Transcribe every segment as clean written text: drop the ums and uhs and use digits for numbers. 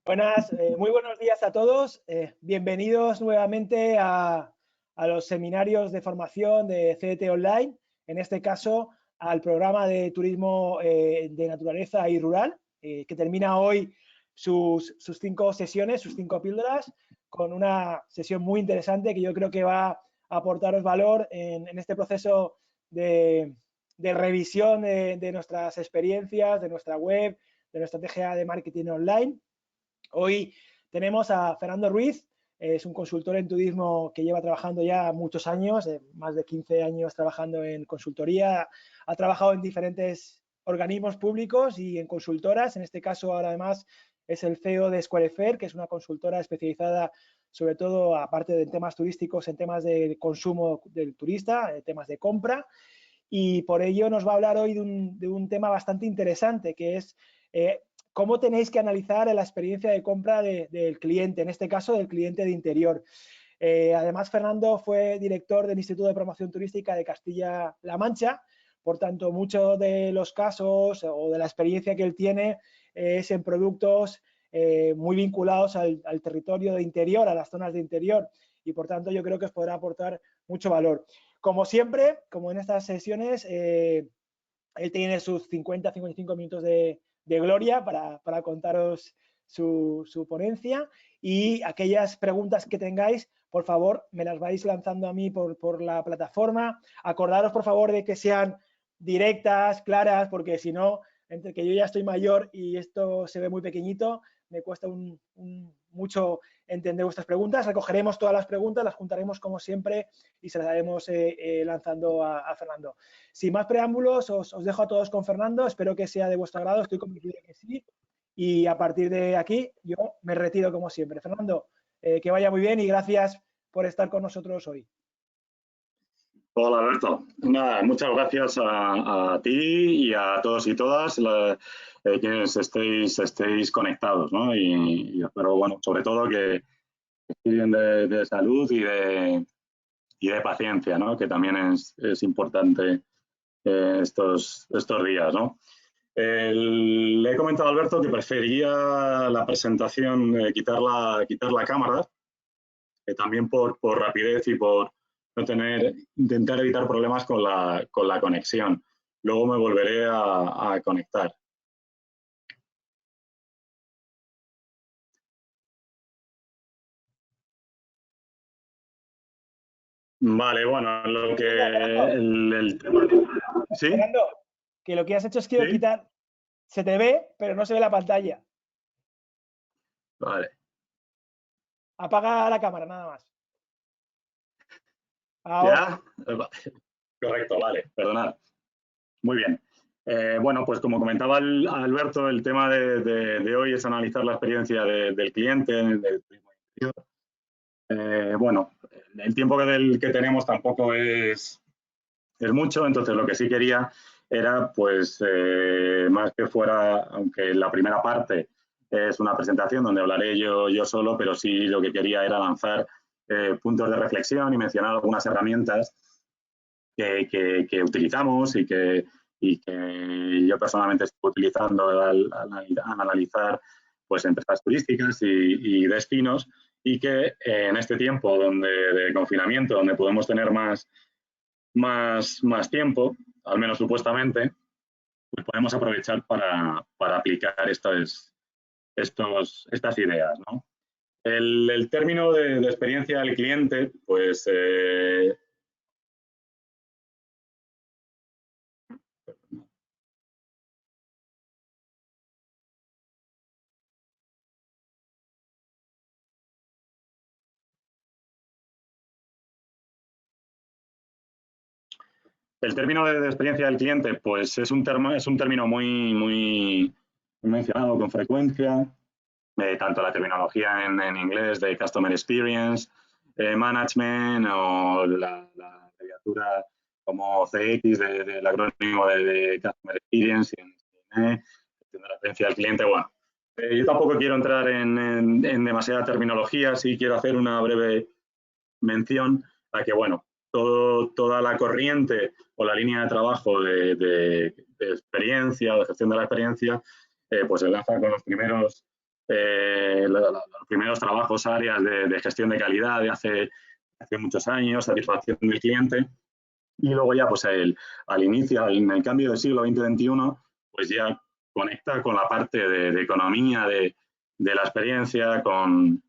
Buenas, muy buenos días a todos. Bienvenidos nuevamente a los seminarios de formación de CDT Online, en este caso al programa de turismo de naturaleza y rural, que termina hoy sus 5 sesiones, sus 5 píldoras, con una sesión muy interesante que yo creo que va a aportaros valor en este proceso de revisión de nuestras experiencias, de nuestra web, de nuestra estrategia de marketing online. Hoy tenemos a Fernando Ruiz, es un consultor en turismo que lleva trabajando ya muchos años, más de 15 años trabajando en consultoría, ha trabajado en diferentes organismos públicos y en consultoras, en este caso ahora además es el CEO de Square Fair, que es una consultora especializada sobre todo, aparte de temas turísticos, en temas de consumo del turista, temas de compra, y por ello nos va a hablar hoy de un tema bastante interesante, que es cómo tenéis que analizar la experiencia de compra del cliente, en este caso del cliente de interior. Además, Fernando fue director del Instituto de Promoción Turística de Castilla-La Mancha, por tanto, muchos de los casos o de la experiencia que él tiene es en productos muy vinculados al territorio de interior, a las zonas de interior, y por tanto yo creo que os podrá aportar mucho valor. Como siempre, como en estas sesiones, él tiene sus 50-55 minutos de gloria para contaros su ponencia, y aquellas preguntas que tengáis, por favor, me las vais lanzando a mí por la plataforma. Acordaros, por favor, de que sean directas, claras, porque si no, entre que yo ya estoy mayor y esto se ve muy pequeñito, me cuesta mucho entender vuestras preguntas. Recogeremos todas las preguntas, las juntaremos como siempre y se las haremos lanzando a Fernando. Sin más preámbulos, os dejo a todos con Fernando. Espero que sea de vuestro agrado, estoy convencido de que sí. Y a partir de aquí, yo me retiro como siempre. Fernando, que vaya muy bien y gracias por estar con nosotros hoy. Hola, Alberto. Nada, muchas gracias a ti y a todos y todas quienes estéis conectados, ¿no? Y espero, bueno, sobre todo que estéis bien de salud y de paciencia, ¿no? Que también es importante estos días, ¿no? Le he comentado a Alberto que prefería la presentación, quitar la cámara, también por rapidez y por no intentar evitar problemas con la conexión. Luego me volveré a conectar. Vale, bueno, lo que el tema... ¿Sí? Fernando, que lo que has hecho es que ¿Sí? quitar, se te ve, pero no se ve la pantalla. Vale. Apaga la cámara, nada más. Ahora. ¿Ya? Correcto, vale, perdonad. Muy bien. Bueno, pues como comentaba Alberto, el tema de hoy es analizar la experiencia del cliente, del turismo interior. Bueno, el tiempo que tenemos tampoco es mucho, entonces lo que sí quería era, pues, más que fuera, aunque la primera parte es una presentación donde hablaré yo solo, pero sí lo que quería era lanzar puntos de reflexión y mencionar algunas herramientas que utilizamos y que yo personalmente estoy utilizando al analizar pues, empresas turísticas y destinos, y que en este tiempo de confinamiento, donde podemos tener más tiempo, al menos supuestamente, pues podemos aprovechar para aplicar estas ideas, ¿no? El término de experiencia del cliente, pues el término de experiencia del cliente, pues es un término muy mencionado con frecuencia, tanto la terminología en inglés de Customer Experience, Management, o la abreviatura como CX del acrónimo de Customer Experience, de la experiencia del cliente. Bueno, yo tampoco quiero entrar en demasiada terminología, sí quiero hacer una breve mención a que, bueno, toda la corriente o la línea de trabajo de experiencia o de gestión de la experiencia, pues se enlaza con los primeros los primeros trabajos, áreas de gestión de calidad de hace muchos años, satisfacción del cliente. Y luego ya, pues al inicio, en el cambio del siglo XX-XXI, pues ya conecta con la parte de economía, de la experiencia, con,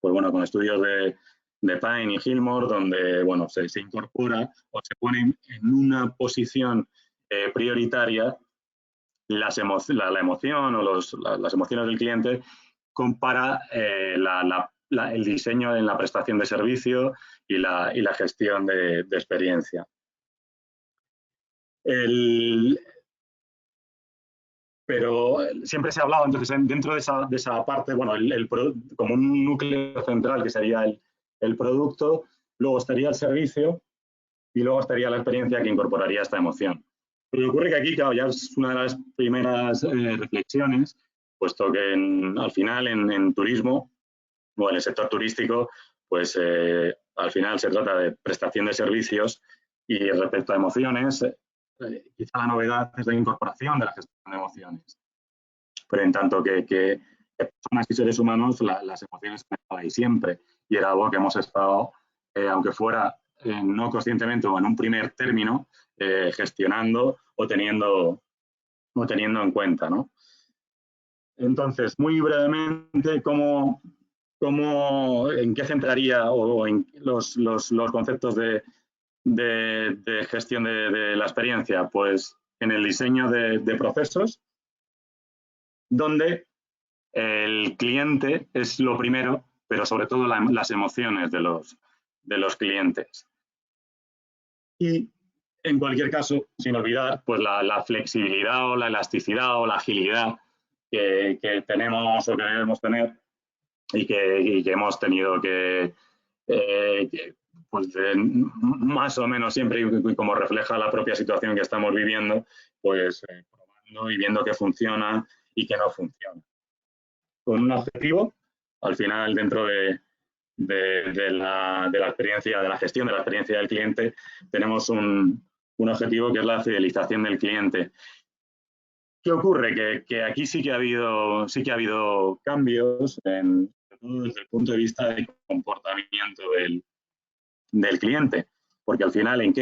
pues bueno, con estudios de Pine y Gilmore, donde bueno, se incorpora o se pone en una posición prioritaria la emoción o las emociones del cliente compara el diseño en la prestación de servicio y la gestión de experiencia. Pero siempre se ha hablado, entonces, dentro de esa parte, bueno, como un núcleo central que sería el producto, luego estaría el servicio y luego estaría la experiencia que incorporaría esta emoción. Pero ocurre que aquí, claro, ya es una de las primeras reflexiones, puesto que al final en turismo o en el sector turístico, pues al final se trata de prestación de servicios y respecto a emociones, quizá la novedad es la incorporación de la gestión de emociones. Pero en tanto que personas y seres humanos, las emociones han estado ahí siempre y era algo que hemos estado, aunque fuera no conscientemente o en un primer término, gestionando o teniendo en cuenta, ¿no? Entonces, muy brevemente, ¿en qué centraría o en los conceptos de gestión de la experiencia? Pues en el diseño de procesos, donde el cliente es lo primero, pero sobre todo las emociones de los clientes. Y en cualquier caso, sin olvidar pues la flexibilidad o la elasticidad o la agilidad que tenemos o que debemos tener y que hemos tenido que pues más o menos siempre, y como refleja la propia situación que estamos viviendo, pues probando y viendo qué funciona y qué no funciona. Con un objetivo, al final, dentro de la experiencia, de la gestión de la experiencia del cliente, tenemos un objetivo que es la fidelización del cliente. ¿Qué ocurre? Que aquí sí que ha habido cambios, desde el punto de vista del comportamiento del cliente, porque al final ¿en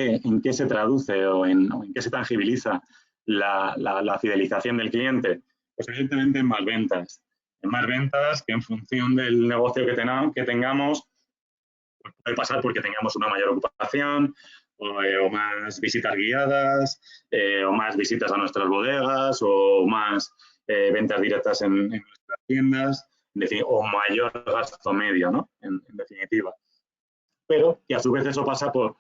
qué se traduce o en qué se tangibiliza la fidelización del cliente? Pues evidentemente en más ventas. En más ventas que en función del negocio que tengamos, pues puede pasar porque tengamos una mayor ocupación o más visitas guiadas o más visitas a nuestras bodegas o más ventas directas en nuestras tiendas, o mayor gasto medio, ¿no? En definitiva. Pero que a su vez eso pasa por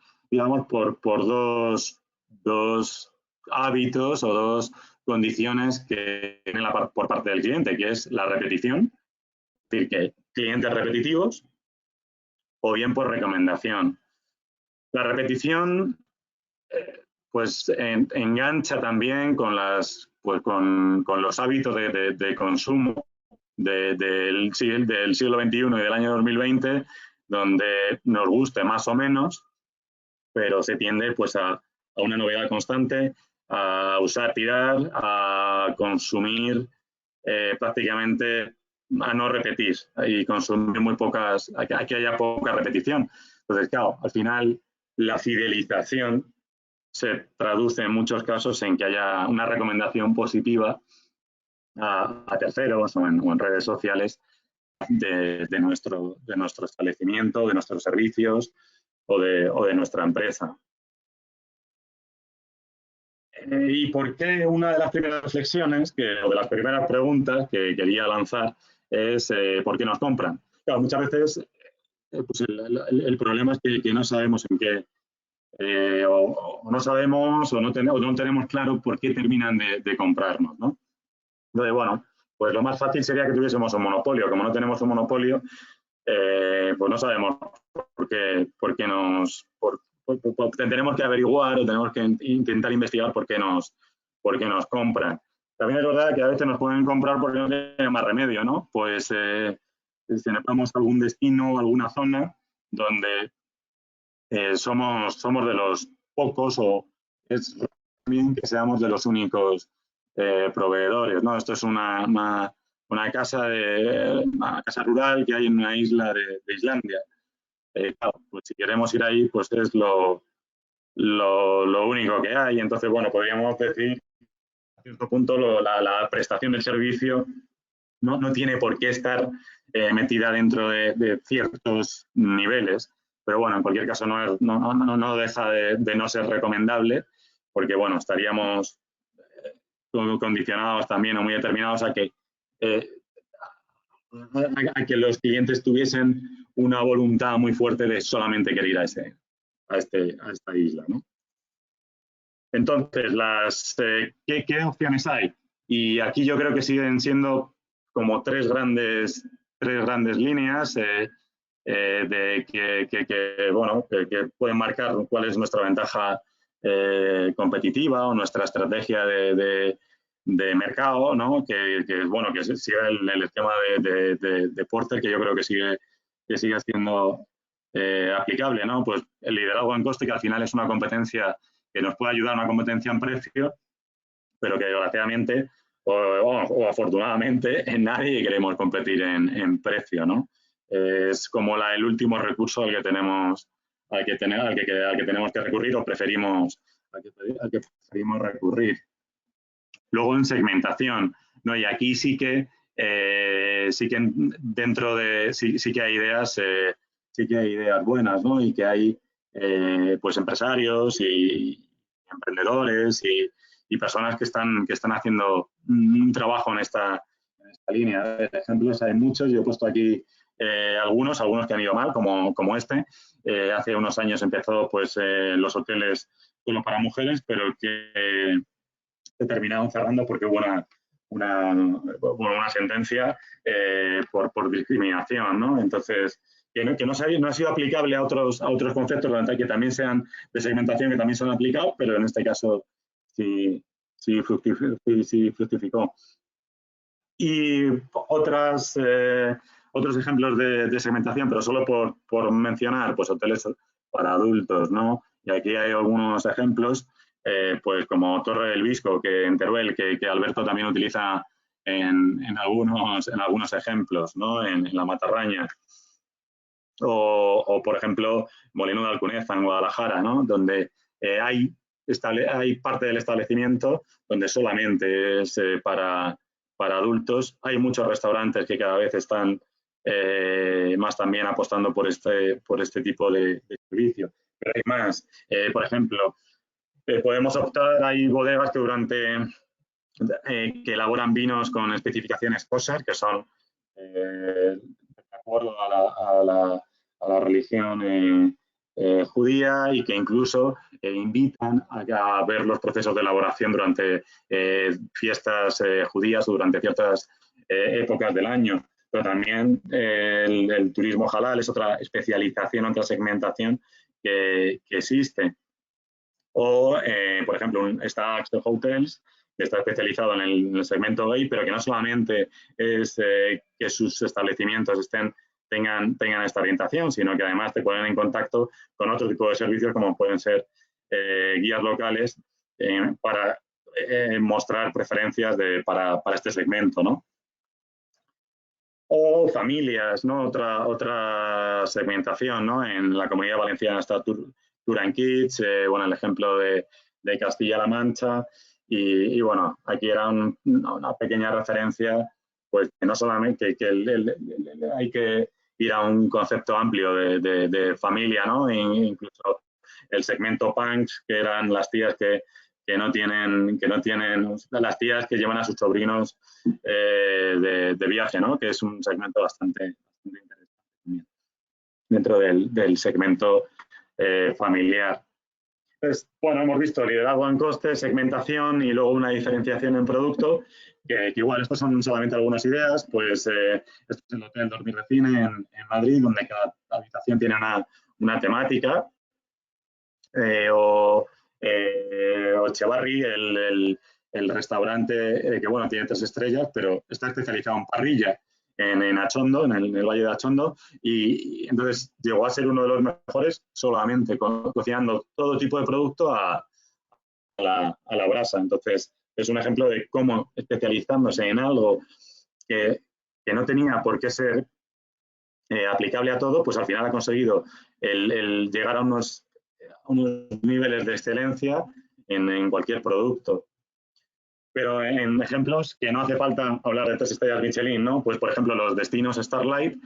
dos hábitos o dos condiciones que tienen por parte del cliente, que es la repetición, es decir, que clientes repetitivos, o bien por recomendación. La repetición pues engancha también con los hábitos de consumo del siglo XXI y del año 2020, donde nos guste más o menos, pero se tiende pues a una novedad constante, a usar, tirar, a consumir prácticamente, a no repetir y consumir muy pocas, a que haya poca repetición. Entonces, claro, al final la fidelización se traduce en muchos casos en que haya una recomendación positiva a terceros o en redes sociales de nuestro establecimiento, de nuestros servicios o de nuestra empresa. ¿Y por qué? Una de las primeras reflexiones, o de las primeras preguntas que quería lanzar es ¿por qué nos compran? Claro, muchas veces pues el problema es que no sabemos en qué, o no sabemos o no tenemos claro por qué terminan de comprarnos, ¿no? Entonces, bueno, pues lo más fácil sería que tuviésemos un monopolio. Como no tenemos un monopolio, pues no sabemos por qué tenemos que averiguar o tenemos que intentar investigar por qué nos compran. También es verdad que a veces nos pueden comprar porque no tienen más remedio, ¿no? Pues si necesitamos algún destino, alguna zona donde somos de los pocos o es también que seamos de los únicos proveedores, ¿no? Esto es una una casa rural que hay en una isla de Islandia. Claro, pues si queremos ir ahí, pues es lo único que hay. Entonces, bueno, podríamos decir, a cierto punto, la prestación del servicio no tiene por qué estar metida dentro de ciertos niveles. Pero bueno, en cualquier caso no deja de no ser recomendable, porque bueno, estaríamos condicionados también o muy determinados a que los clientes tuviesen una voluntad muy fuerte de solamente querer ir a esta isla, ¿no? Entonces, ¿qué opciones hay? Y aquí yo creo que siguen siendo como tres grandes líneas que pueden marcar cuál es nuestra ventaja competitiva o nuestra estrategia de mercado, ¿no? Que sigue el esquema de Porter, que yo creo que sigue siendo aplicable, ¿no? Pues el liderazgo en coste, que al final es una competencia que nos puede ayudar, una competencia en precio, pero que desgraciadamente o afortunadamente en nadie queremos competir en precio, ¿no? Es como el último recurso al que tenemos que recurrir o preferimos recurrir. Luego en segmentación, ¿no? Y aquí sí que dentro de sí que hay ideas buenas, ¿no? Y que hay pues empresarios y emprendedores y personas que están haciendo un trabajo en esta línea. De ejemplos hay muchos, yo he puesto aquí algunos que han ido mal, como este. Hace unos años empezó pues los hoteles solo para mujeres, pero que se terminaron cerrando porque hubo una sentencia por discriminación, ¿no? Entonces, que no ha sido aplicable a otros conceptos que también sean de segmentación, que también se han aplicado, pero en este caso sí fructificó. Y otros ejemplos de segmentación, pero solo por mencionar, pues hoteles para adultos, ¿no? Y aquí hay algunos ejemplos, pues como Torre del Visco, en Teruel, que Alberto también utiliza en algunos ejemplos, ¿no? En la Matarraña. O, por ejemplo, Molino de Alcuneza, en Guadalajara, ¿no? Donde hay parte del establecimiento donde solamente es para adultos. Hay muchos restaurantes que cada vez están más también apostando por este tipo de servicio. Pero hay más. Por ejemplo, podemos optar, hay bodegas que elaboran vinos con especificaciones kosher, que son de acuerdo a la religión judía, y que incluso invitan a ver los procesos de elaboración durante fiestas judías o durante ciertas épocas del año. Pero también el turismo halal es otra especialización, otra segmentación que existe. O, por ejemplo, está Axel Hotels, que está especializado en el segmento gay, pero que no solamente es que sus establecimientos tengan esta orientación, sino que además te ponen en contacto con otro tipo de servicios, como pueden ser guías locales para mostrar preferencias para este segmento, ¿no? O familias, ¿no? Otra segmentación, ¿no? En la Comunidad Valenciana está Tour and Kids, el ejemplo de Castilla-La Mancha, y bueno, aquí era una pequeña referencia, pues que no solamente hay que ir a un concepto amplio de familia, ¿no? Incluso el segmento punks, que eran las tías que no tienen, las tías que llevan a sus sobrinos de viaje, ¿no? Que es un segmento bastante interesante también dentro del segmento familiar. Entonces, bueno, hemos visto liderazgo en coste, segmentación y luego una diferenciación en producto, que igual estas son solamente algunas ideas. Pues esto es el Hotel Dormir de Cine en Madrid, donde cada habitación tiene una temática. O Echevarri, el restaurante que bueno, tiene 3 estrellas, pero está especializado en parrilla en Achondo, en el Valle de Achondo, y entonces llegó a ser uno de los mejores solamente cocinando todo tipo de producto a la brasa. Entonces es un ejemplo de cómo especializándose en algo que no tenía por qué ser aplicable a todo, pues al final ha conseguido el llegar a unos niveles de excelencia en cualquier producto. Pero en ejemplos que no hace falta hablar de 3 estrellas Michelin, ¿no? Pues por ejemplo los destinos Starlight,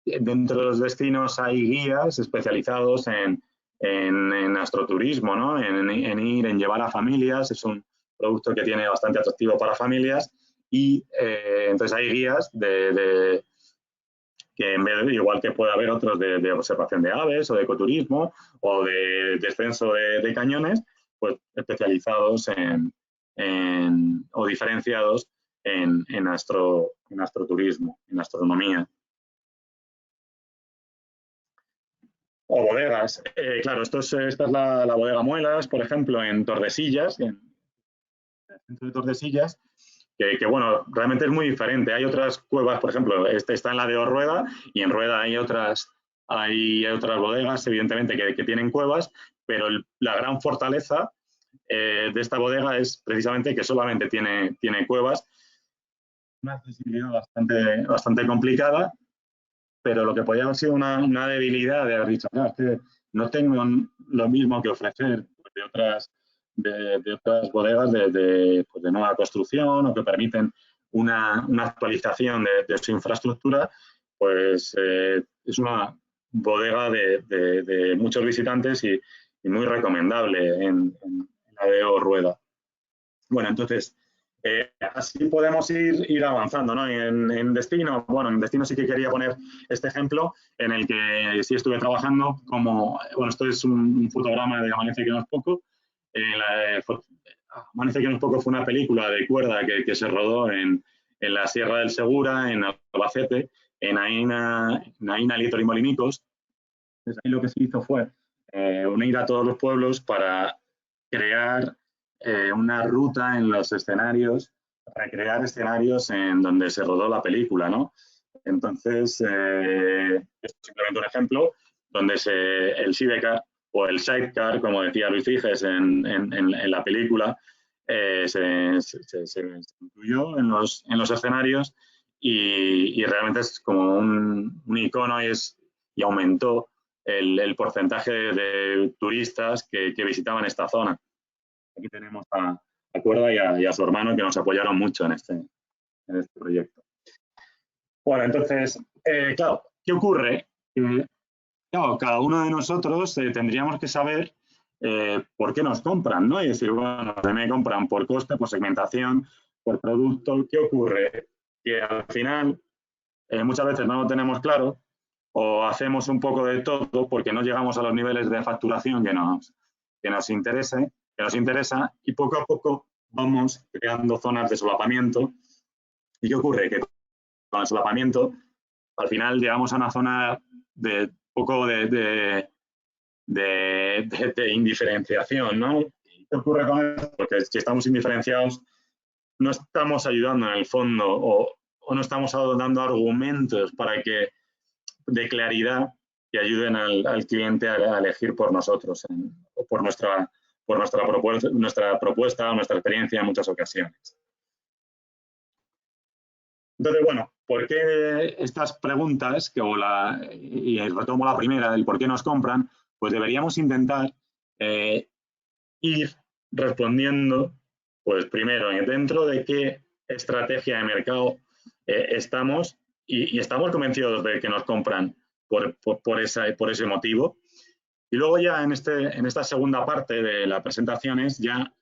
dentro de los destinos hay guías especializados en astroturismo, ¿no? En llevar a familias, es un producto que tiene bastante atractivo para familias y entonces hay guías que en vez de, igual que puede haber otros de observación de aves o de ecoturismo o de descenso de cañones, pues especializados o diferenciados en astroturismo, en astronomía. O bodegas. Claro, esta es la bodega Muelas, por ejemplo, en Tordesillas, en el centro de Tordesillas, que bueno, realmente es muy diferente. Hay otras cuevas, por ejemplo, está en la de Orrueda y en Rueda hay otras bodegas, evidentemente, que tienen cuevas, pero la gran fortaleza de esta bodega es precisamente que solamente tiene cuevas. Una accesibilidad bastante complicada, pero lo que podría haber sido una debilidad de haber dicho, no, es que no tengo lo mismo que ofrecer de otras bodegas pues de nueva construcción o que permiten una actualización de su infraestructura, pues es una bodega de muchos visitantes y muy recomendable en la de Orrueda. Bueno, entonces, así podemos ir avanzando, ¿no? En destino, bueno, en destino sí que quería poner este ejemplo en el que sí estuve trabajando como, bueno, esto es un fotograma de Amanece que no es poco. Amanece que no es poco fue una película de cuerda que se rodó en la Sierra del Segura, en Albacete, en Aina, Lieto y Molinicos. Entonces ahí lo que se hizo fue unir a todos los pueblos para crear una ruta en los escenarios, recrear escenarios en donde se rodó la película, ¿no? Entonces, esto es simplemente un ejemplo donde el sidecar o el sidecar, como decía Luis Figes en la película, se incluyó en los escenarios y realmente es como un icono y aumentó el porcentaje de turistas que visitaban esta zona. Aquí tenemos a Cuerda y a su hermano que nos apoyaron mucho en este proyecto. Bueno, entonces, claro, ¿qué ocurre? Claro, cada uno de nosotros tendríamos que saber por qué nos compran, ¿no? Y decir, bueno, me compran por coste, por segmentación, por producto. ¿Qué ocurre? Que al final muchas veces no lo tenemos claro o hacemos un poco de todo porque no llegamos a los niveles de facturación que nos interesa y poco a poco vamos creando zonas de solapamiento. ¿Y qué ocurre? Que con el solapamiento al final llegamos a una zona de poco de indiferenciación, ¿no? ¿Qué ocurre con eso? Porque si estamos indiferenciados no estamos ayudando en el fondo o no estamos dando argumentos de claridad que ayuden al cliente a elegir por nosotros o por nuestra propuesta o nuestra experiencia en muchas ocasiones. Entonces, bueno, ¿por qué estas preguntas, y retomo la primera, del por qué nos compran? Pues deberíamos intentar ir respondiendo, pues primero, dentro de qué estrategia de mercado estamos y estamos convencidos de que nos compran por ese motivo. Y luego ya en esta segunda parte de la presentación es ya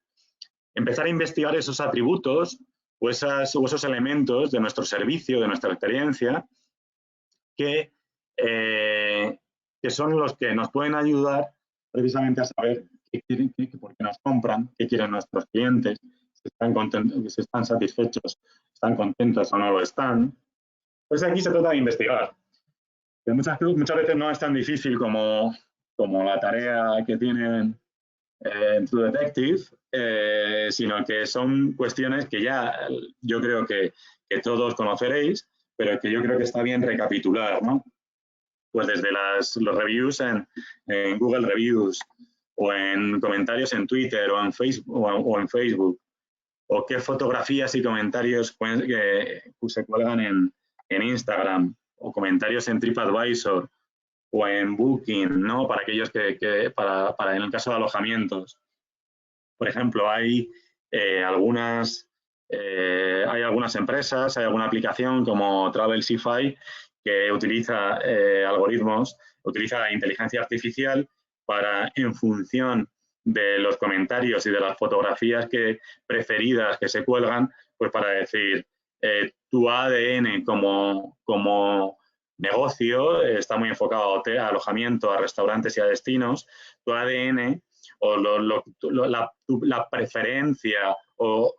empezar a investigar esos atributos o esos elementos de nuestro servicio, de nuestra experiencia, que son los que nos pueden ayudar precisamente a saber qué quieren, por qué nos compran, qué quieren nuestros clientes, si están satisfechos, están contentos o no lo están. Pues aquí se trata de investigar. Que muchas veces no es tan difícil como la tarea que tienen True Detective, sino que son cuestiones que ya yo creo que todos conoceréis, pero que yo creo que está bien recapitular, ¿no? Pues desde los reviews en Google Reviews o en comentarios en Twitter o en Facebook, o qué fotografías y comentarios se cuelgan en Instagram, o comentarios en TripAdvisor o en Booking, ¿no? Para aquellos para en el caso de alojamientos. Por ejemplo, hay algunas empresas, hay alguna aplicación como Travel-Sify que utiliza algoritmos, utiliza inteligencia artificial para, en función de los comentarios y de las fotografías preferidas que se cuelgan, pues para decir, tu ADN como negocio está muy enfocado a hotel, a alojamiento, a restaurantes y a destinos. Tu ADN o la preferencia o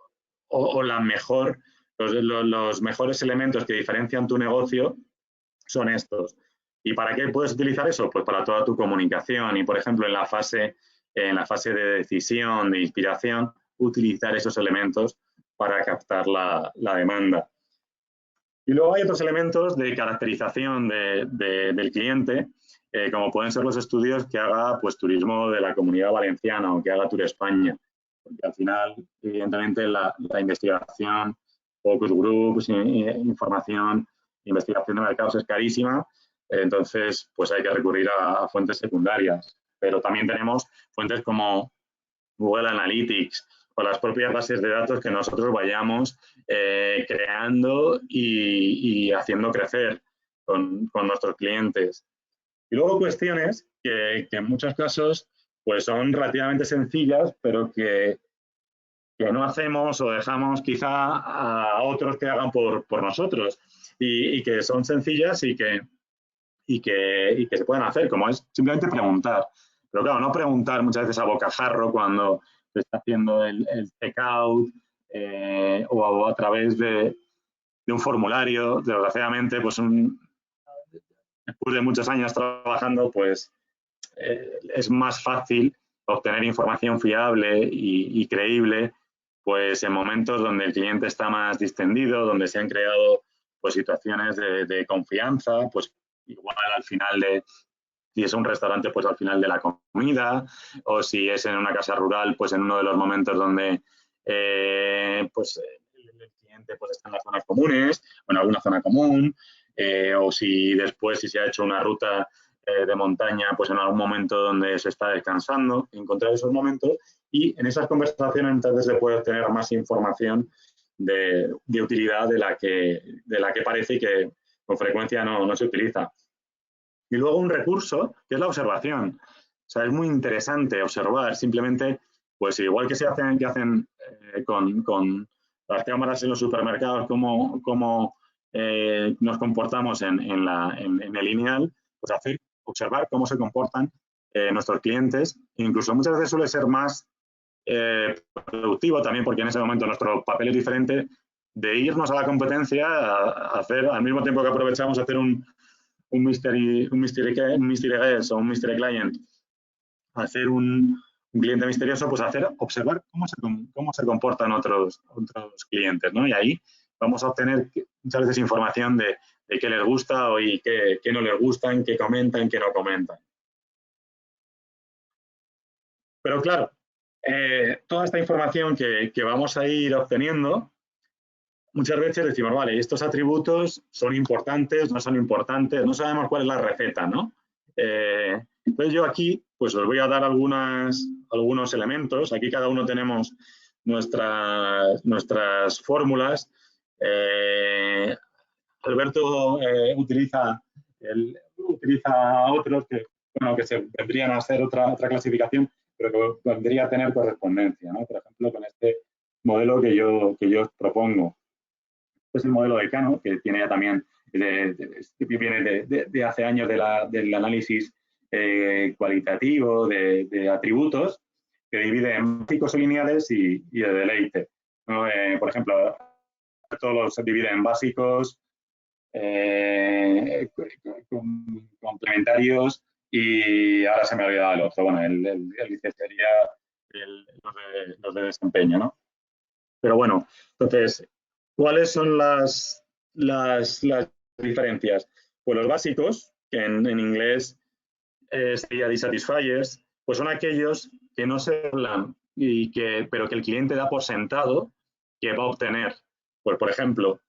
la mejor, los mejores elementos que diferencian tu negocio son estos. ¿Y para qué puedes utilizar eso? Pues para toda tu comunicación y, por ejemplo, en la fase de decisión, de inspiración, utilizar esos elementos para captar la demanda. Y luego hay otros elementos de caracterización del cliente, como pueden ser los estudios que haga pues, Turismo de la Comunidad Valenciana o que haga Tour España. Porque al final, evidentemente, la investigación, focus groups, información, investigación de mercados es carísima, entonces pues hay que recurrir a fuentes secundarias. Pero también tenemos fuentes como Google Analytics o las propias bases de datos que nosotros vayamos creando y haciendo crecer con nuestros clientes. Y luego cuestiones que en muchos casos pues son relativamente sencillas, pero que no hacemos o dejamos quizá a otros que hagan por nosotros y que son sencillas y que se pueden hacer, como es simplemente preguntar. Pero claro, no preguntar muchas veces a bocajarro cuando se está haciendo el checkout o a través de un formulario. Desgraciadamente, pues después de muchos años trabajando, pues es más fácil obtener información fiable y creíble pues en momentos donde el cliente está más distendido, donde se han creado pues situaciones de confianza, pues igual al final si es un restaurante, pues al final de la comida, o si es en una casa rural, pues en uno de los momentos donde pues el cliente pues está en las zonas comunes o en alguna zona común, o si después, si se ha hecho una ruta de montaña, pues en algún momento donde se está descansando, encontrar esos momentos y en esas conversaciones entonces se puede obtener más información de utilidad de la que parece y que con frecuencia no se utiliza. Y luego un recurso que es la observación. O sea, es muy interesante observar simplemente, pues igual que hacen con las cámaras en los supermercados, cómo nos comportamos en el lineal, pues observar cómo se comportan nuestros clientes. Incluso muchas veces suele ser más productivo también, porque en ese momento nuestro papel es diferente, de irnos a la competencia a hacer, al mismo tiempo que aprovechamos, hacer un mystery guest o un mystery client, hacer un cliente misterioso, pues observar cómo se comportan otros clientes, ¿no? Y ahí vamos a obtener muchas veces información de qué les gusta y qué no les gustan, qué comentan, qué no comentan. Pero claro, toda esta información que vamos a ir obteniendo, muchas veces decimos, vale, estos atributos son importantes, no son importantes, no sabemos cuál es la receta, ¿no? Entonces yo aquí pues os voy a dar algunos elementos. Aquí cada uno tenemos nuestras fórmulas. Alberto utiliza otros que se vendrían a hacer otra clasificación, pero que vendría a tener correspondencia, ¿no? Por ejemplo, con este modelo que yo os propongo. Este es el modelo de Kano, que tiene ya también, viene de hace años del análisis cualitativo de atributos, que divide en básicos o lineales y de deleite, ¿no? Por ejemplo, todos se divide en básicos, complementarios y ahora se me ha olvidado el otro. Bueno, el sería los de desempeño, ¿no? Pero bueno, entonces, ¿cuáles son las diferencias? Pues los básicos, que en inglés sería dissatisfiers, pues son aquellos que no se hablan pero que el cliente da por sentado que va a obtener. Pues, por ejemplo,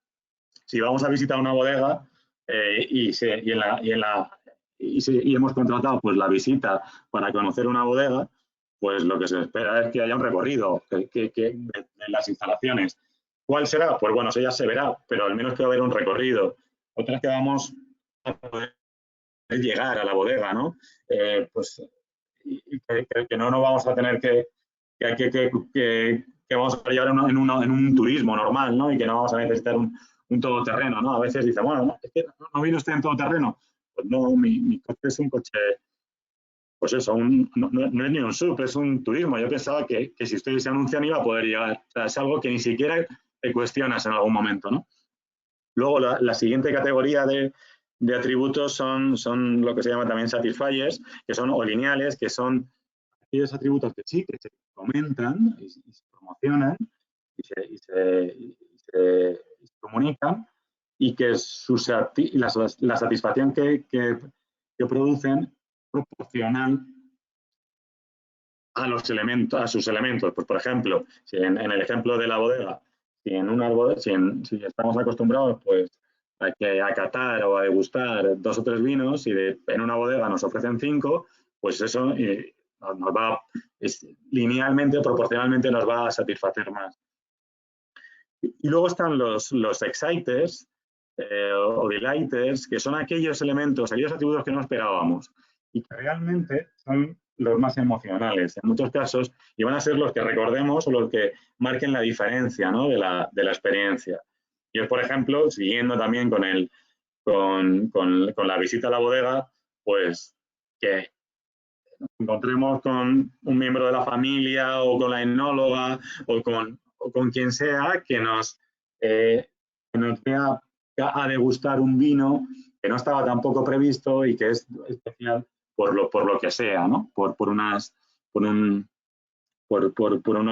si vamos a visitar una bodega y hemos contratado pues, la visita para conocer una bodega, pues lo que se espera es que haya un recorrido de las instalaciones. ¿Cuál será? Pues bueno, eso ya se verá, pero al menos que va a haber un recorrido. Otra es que vamos a poder llegar a la bodega, ¿no? Pues que no nos vamos a tener que vamos a llevar en un turismo normal, ¿no? Y que no vamos a necesitar un todoterreno, ¿no? A veces dice, bueno, es que no viene usted en todoterreno. Pues no, mi coche es un coche, pues eso, no es ni un sub, es un turismo. Yo pensaba que si ustedes se anuncian iba a poder llegar. O sea, es algo que ni siquiera te cuestionas en algún momento, ¿no? Luego, la siguiente categoría de atributos son lo que se llama también satisfiers, que son o lineales, que son aquellos atributos que sí, que se comentan y se promocionan y se comunican y que la satisfacción que producen proporcional a los elementos, a sus elementos. Pues, por ejemplo, si en el ejemplo de la bodega, si estamos acostumbrados pues, a catar o a degustar 2 o 3 vinos y en una bodega nos ofrecen 5, pues eso linealmente o proporcionalmente nos va a satisfacer más. Y luego están los exciters o delighters, que son aquellos elementos, aquellos atributos que no esperábamos y que realmente son los más emocionales en muchos casos y van a ser los que recordemos o los que marquen la diferencia, ¿no? de la experiencia. Yo, por ejemplo, siguiendo también con la visita a la bodega, pues que nos encontremos con un miembro de la familia o con la enóloga o con quien sea que nos vea a degustar un vino que no estaba tampoco previsto y que es especial por lo que sea, ¿no? por unos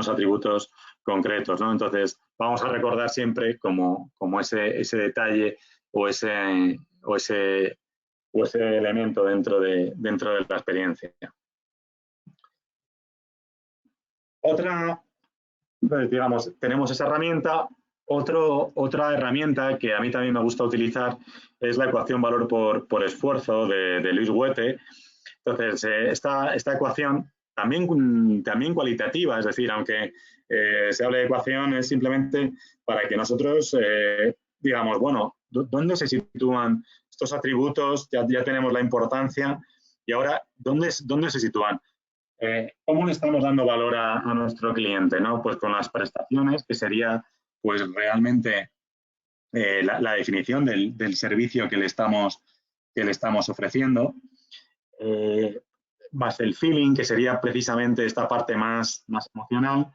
atributos concretos, ¿no? Entonces, vamos a recordar siempre como ese detalle o ese elemento dentro de la experiencia. Otra, digamos, tenemos esa herramienta. Otra herramienta que a mí también me gusta utilizar es la ecuación valor por esfuerzo de Luis Goethe. Entonces, esta ecuación también cualitativa, es decir, aunque se hable de ecuación, es simplemente para que nosotros digamos, bueno, ¿dónde se sitúan estos atributos? Ya tenemos la importancia y ahora, ¿dónde se sitúan? ¿Cómo le estamos dando valor a nuestro cliente, ¿no? Pues con las prestaciones, que sería pues realmente la definición del servicio que le estamos ofreciendo, más el feeling, que sería precisamente esta parte más emocional.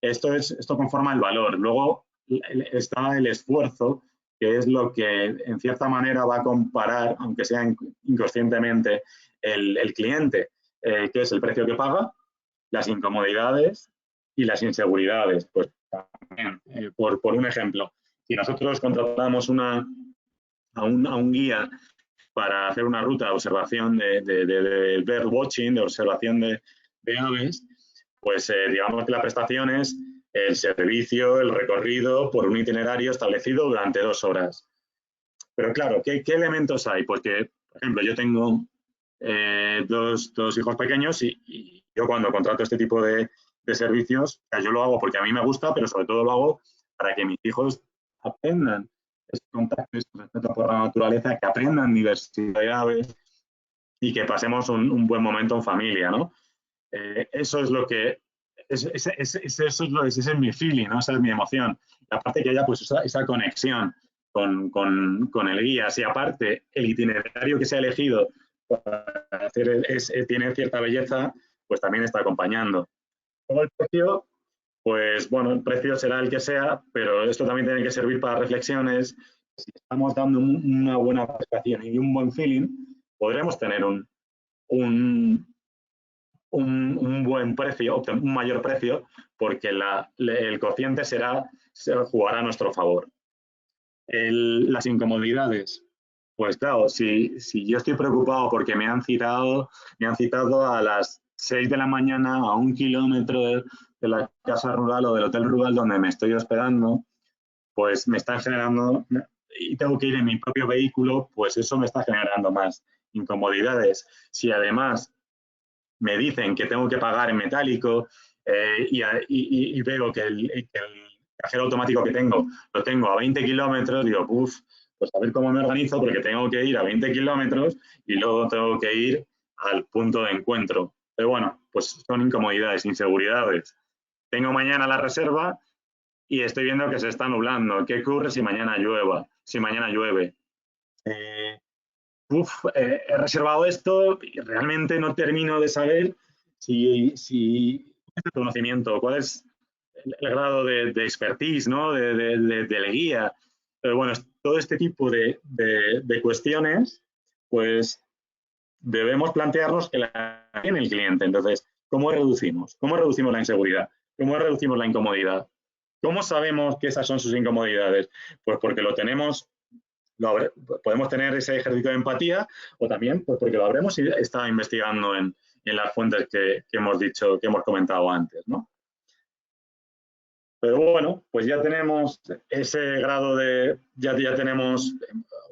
Esto conforma el valor. Luego está el esfuerzo, que es lo que en cierta manera va a comparar, aunque sea inconscientemente, el cliente, que es el precio que paga, las incomodidades y las inseguridades. Pues también, por un ejemplo, si nosotros contratamos a un guía para hacer una ruta de observación de bird watching, de observación de aves, pues digamos que la prestación es el servicio, el recorrido por un itinerario establecido durante 2 horas. Pero claro, ¿qué elementos hay? Porque, por ejemplo, yo tengo 2 hijos pequeños y yo cuando contrato este tipo de servicios, yo lo hago porque a mí me gusta, pero sobre todo lo hago para que mis hijos aprendan este contacto, este respeto por la naturaleza, que aprendan diversidad de aves y que pasemos un buen momento en familia, ¿no? Eso es lo que ese es mi feeling, ¿no? Esa es mi emoción. Y aparte que haya pues esa conexión con el guía. Si aparte el itinerario que se ha elegido para hacer tiene cierta belleza, pues también está acompañando. Luego el precio, pues bueno, el precio será el que sea, pero esto también tiene que servir para reflexiones. Si estamos dando una buena prestación y un buen feeling, podremos tener un buen precio, un mayor precio, porque el cociente se jugará a nuestro favor. Las incomodidades. Pues claro, si yo estoy preocupado porque me han citado a las 6 de la mañana a 1 kilómetro la casa rural o del hotel rural donde me estoy hospedando, pues me están generando, y tengo que ir en mi propio vehículo, pues eso me está generando más incomodidades. Si además me dicen que tengo que pagar en metálico y veo que el cajero automático que tengo lo tengo a 20 kilómetros, digo, uff, pues a ver cómo me organizo porque tengo que ir a 20 kilómetros y luego tengo que ir al punto de encuentro. Pero bueno, pues son incomodidades, inseguridades. Tengo mañana la reserva y estoy viendo que se está nublando. ¿Qué ocurre si mañana llueve? He reservado esto y realmente no termino de saber si es el conocimiento, cuál es el grado de expertise, ¿no? de guía. Pero bueno, todo este tipo de cuestiones, pues debemos plantearnos que la tiene el cliente. Entonces, ¿cómo reducimos? ¿Cómo reducimos la inseguridad? ¿Cómo reducimos la incomodidad? ¿Cómo sabemos que esas son sus incomodidades? Pues porque lo tenemos, podemos tener ese ejercicio de empatía o también pues porque lo habremos estado investigando en las fuentes que hemos dicho, que hemos comentado antes, ¿no? Pero bueno, pues ya tenemos ese grado de, ya tenemos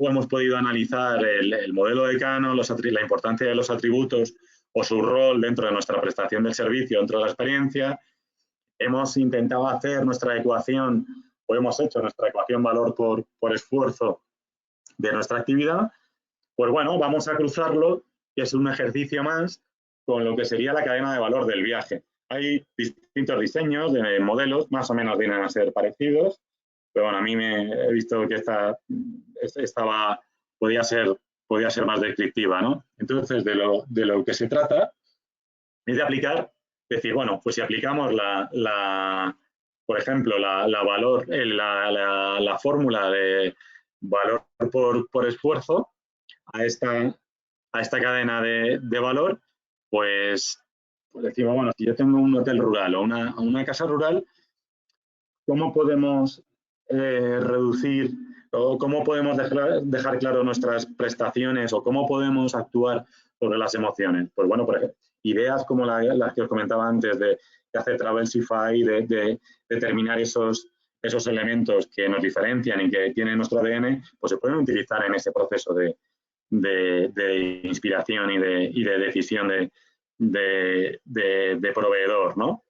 o hemos podido analizar el modelo de Kano, la importancia de los atributos o su rol dentro de nuestra prestación del servicio, dentro de la experiencia. Hemos intentado hacer nuestra ecuación, o hemos hecho nuestra ecuación valor por esfuerzo de nuestra actividad. Pues bueno, vamos a cruzarlo, que es un ejercicio más, con lo que sería la cadena de valor del viaje. Hay distintos diseños de modelos, más o menos vienen a ser parecidos, pero bueno, a mí he visto que esta podía ser más descriptiva, ¿no? Entonces, de lo que se trata es de aplicar, decir, bueno, pues si aplicamos por ejemplo, la fórmula de valor por esfuerzo a esta cadena de valor, pues decimos, bueno, si yo tengo un hotel rural o una casa rural, ¿cómo podemos reducir o cómo podemos dejar claro nuestras prestaciones o cómo podemos actuar sobre las emociones? Pues bueno, por ejemplo, ideas como las que os comentaba antes de hacer Traversify, de determinar esos elementos que nos diferencian y que tienen nuestro ADN, pues se pueden utilizar en ese proceso de inspiración y de decisión de proveedor, ¿no?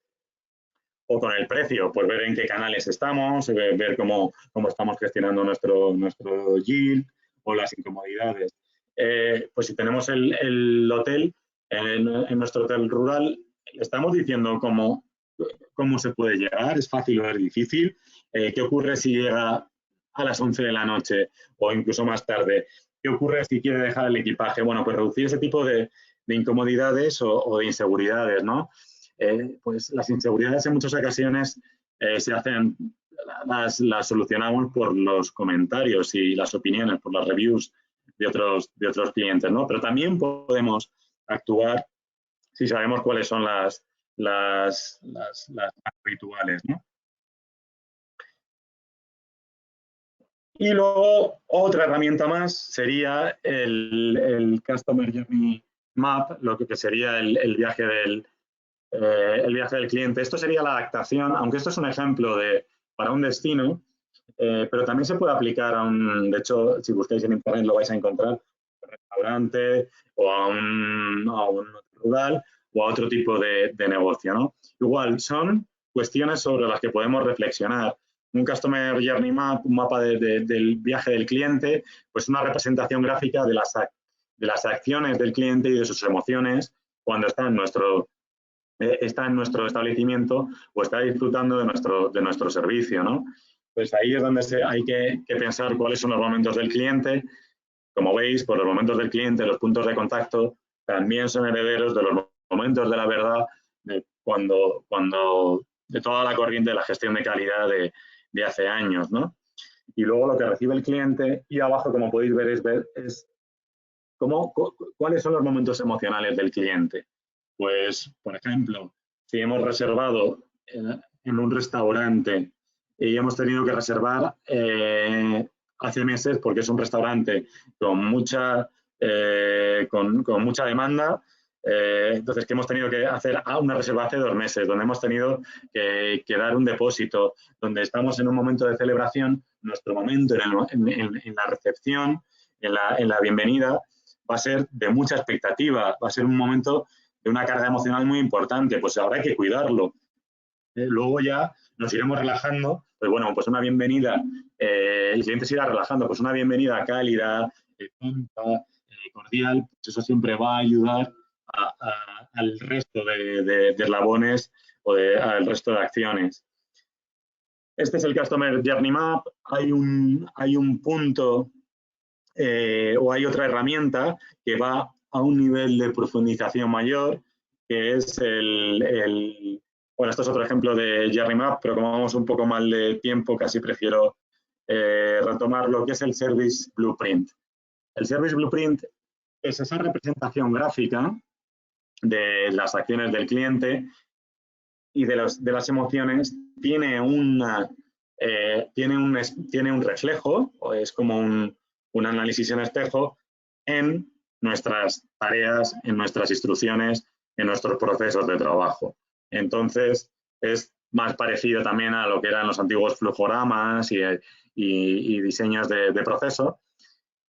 O con el precio, pues ver en qué canales estamos, ver cómo estamos gestionando nuestro yield o las incomodidades. Pues si tenemos el hotel, en nuestro hotel rural, estamos diciendo cómo se puede llegar, es fácil o es difícil, qué ocurre si llega a las 11 de la noche o incluso más tarde, qué ocurre si quiere dejar el equipaje. Bueno, pues reducir ese tipo de incomodidades o de inseguridades, ¿no? Pues las inseguridades en muchas ocasiones las solucionamos por los comentarios y las opiniones, por las reviews de otros clientes, ¿no? Pero también podemos actuar si sabemos cuáles son las habituales, ¿no? Y luego otra herramienta más sería el Customer Journey Map, lo que sería el viaje del cliente. Esto sería la adaptación, aunque esto es un ejemplo para un destino, pero también se puede aplicar de hecho, si buscáis en internet lo vais a encontrar, a un restaurante o a un rural o a otro tipo de negocio, ¿no? Igual, son cuestiones sobre las que podemos reflexionar. Un Customer Journey Map, un mapa del viaje del cliente, pues una representación gráfica de las acciones del cliente y de sus emociones cuando está en nuestro establecimiento o está disfrutando de nuestro servicio, ¿no? Pues ahí es donde hay que pensar cuáles son los momentos del cliente. Como veis, por los momentos del cliente, los puntos de contacto también son herederos de los momentos de la verdad de toda la corriente de la gestión de calidad de hace años, ¿no? Y luego lo que recibe el cliente y abajo, como podéis ver, es cuáles son los momentos emocionales del cliente. Pues, por ejemplo, si hemos reservado en un restaurante y hemos tenido que reservar hace meses porque es un restaurante con mucha demanda, Entonces, que hemos tenido que hacer una reserva hace 2 meses, donde hemos tenido que dar un depósito, donde estamos en un momento de celebración, nuestro momento en la recepción, en la bienvenida, va a ser de mucha expectativa, va a ser un momento de una carga emocional muy importante, pues ahora hay que cuidarlo. Luego ya nos iremos relajando, pues bueno, pues una bienvenida, el cliente se irá relajando, pues una bienvenida cálida, cordial, pues eso siempre va a ayudar al resto de eslabones o al resto de acciones. Este es el Customer Journey Map. Hay un punto o hay otra herramienta que va a un nivel de profundización mayor, que es bueno, esto es otro ejemplo de Journey Map, pero como vamos un poco mal de tiempo, casi prefiero retomar lo que es el Service Blueprint. El Service Blueprint es esa representación gráfica de las acciones del cliente y de las emociones. Tiene un reflejo, o es como un análisis en espejo en nuestras tareas, en nuestras instrucciones, en nuestros procesos de trabajo. Entonces, es más parecido también a lo que eran los antiguos flujogramas y diseños de proceso.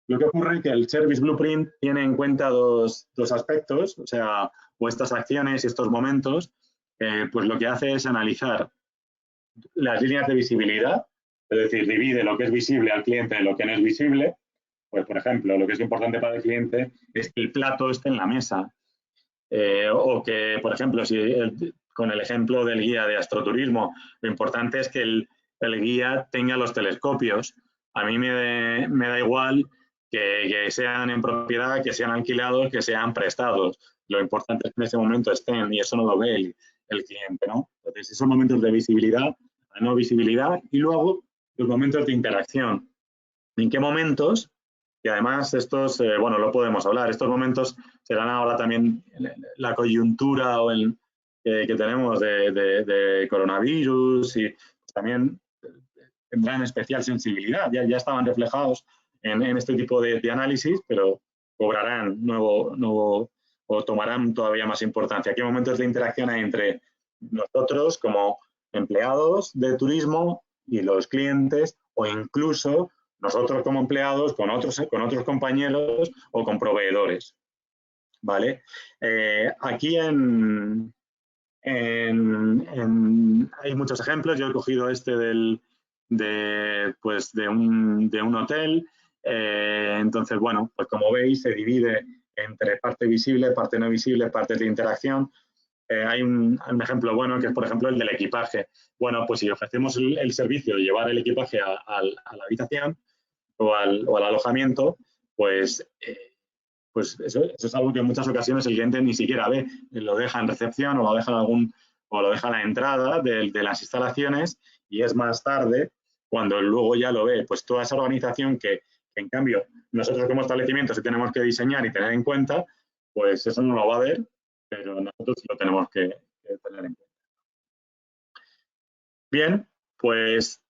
Lo que ocurre es que el Service Blueprint tiene en cuenta dos aspectos, o sea, o estas acciones y estos momentos, pues lo que hace es analizar las líneas de visibilidad, es decir, divide lo que es visible al cliente de lo que no es visible. Pues, por ejemplo, lo que es importante para el cliente es que el plato esté en la mesa. O que, por ejemplo, con el ejemplo del guía de astroturismo, lo importante es que el guía tenga los telescopios. A mí me da igual que sean en propiedad, que sean alquilados, que sean prestados. Lo importante es que en ese momento estén y eso no lo ve el cliente, ¿no? Entonces, esos momentos de visibilidad, no visibilidad, y luego los momentos de interacción. ¿En qué momentos? Y además estos, bueno, lo podemos hablar, estos momentos serán ahora también la coyuntura o que tenemos de coronavirus y también tendrán especial sensibilidad, ya estaban reflejados en este tipo de análisis, pero cobrarán nuevo o tomarán todavía más importancia. ¿Qué momentos de interacción hay entre nosotros como empleados de turismo y los clientes o incluso nosotros como empleados con otros compañeros o con proveedores? ¿Vale? Aquí hay muchos ejemplos. Yo he cogido este de un hotel. Entonces, bueno, pues como veis, se divide entre parte visible, parte no visible, partes de interacción. Hay un ejemplo bueno que es, por ejemplo, el del equipaje. Bueno, pues si ofrecemos el servicio de llevar el equipaje a la habitación o al alojamiento, pues eso es algo que en muchas ocasiones el cliente ni siquiera ve. Lo deja en recepción o lo deja a la entrada de las instalaciones y es más tarde cuando luego ya lo ve. Pues toda esa organización que en cambio nosotros como establecimiento sí tenemos que diseñar y tener en cuenta, pues eso no lo va a ver, pero nosotros sí lo tenemos que tener en cuenta. Bien, pues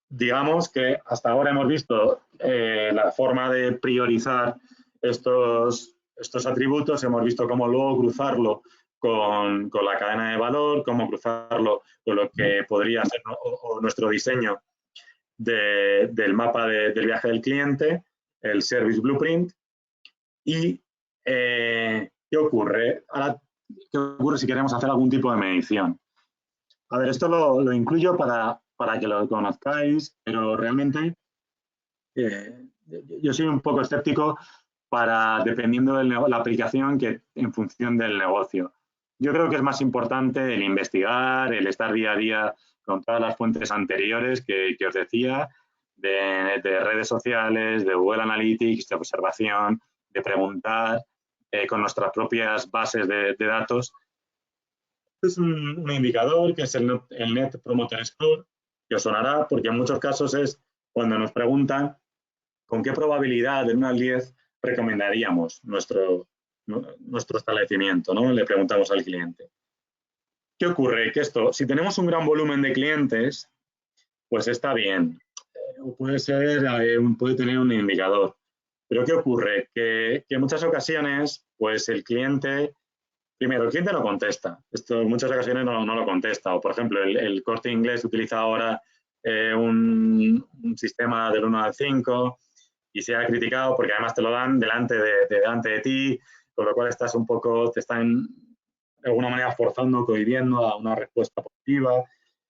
digamos que hasta ahora hemos visto la forma de priorizar estos atributos, hemos visto cómo luego cruzarlo con la cadena de valor, cómo cruzarlo con lo que podría ser nuestro diseño del mapa del viaje del cliente, el Service Blueprint. ¿Y qué ocurre? Ahora, ¿qué ocurre si queremos hacer algún tipo de medición? A ver, esto lo incluyo para que lo conozcáis, pero realmente yo soy un poco escéptico dependiendo de la aplicación que en función del negocio. Yo creo que es más importante el investigar, el estar día a día con todas las fuentes anteriores que os decía, de redes sociales, de Google Analytics, de observación, de preguntar con nuestras propias bases de datos. Este es un indicador que es el Net Promoter Score, que os sonará porque en muchos casos es cuando nos preguntan con qué probabilidad de 1 al 10 recomendaríamos nuestro establecimiento, ¿no? Le preguntamos al cliente. ¿Qué ocurre? Que si tenemos un gran volumen de clientes, pues está bien. Puede tener un indicador. Pero ¿qué ocurre? Que en muchas ocasiones, pues el cliente primero, el cliente no contesta. Esto en muchas ocasiones no lo contesta. O, por ejemplo, el Corte Inglés utiliza ahora un sistema del 1 al 5 y se ha criticado porque además te lo dan delante de ti, con lo cual estás un poco, te están de alguna manera forzando, cohibiendo a una respuesta positiva.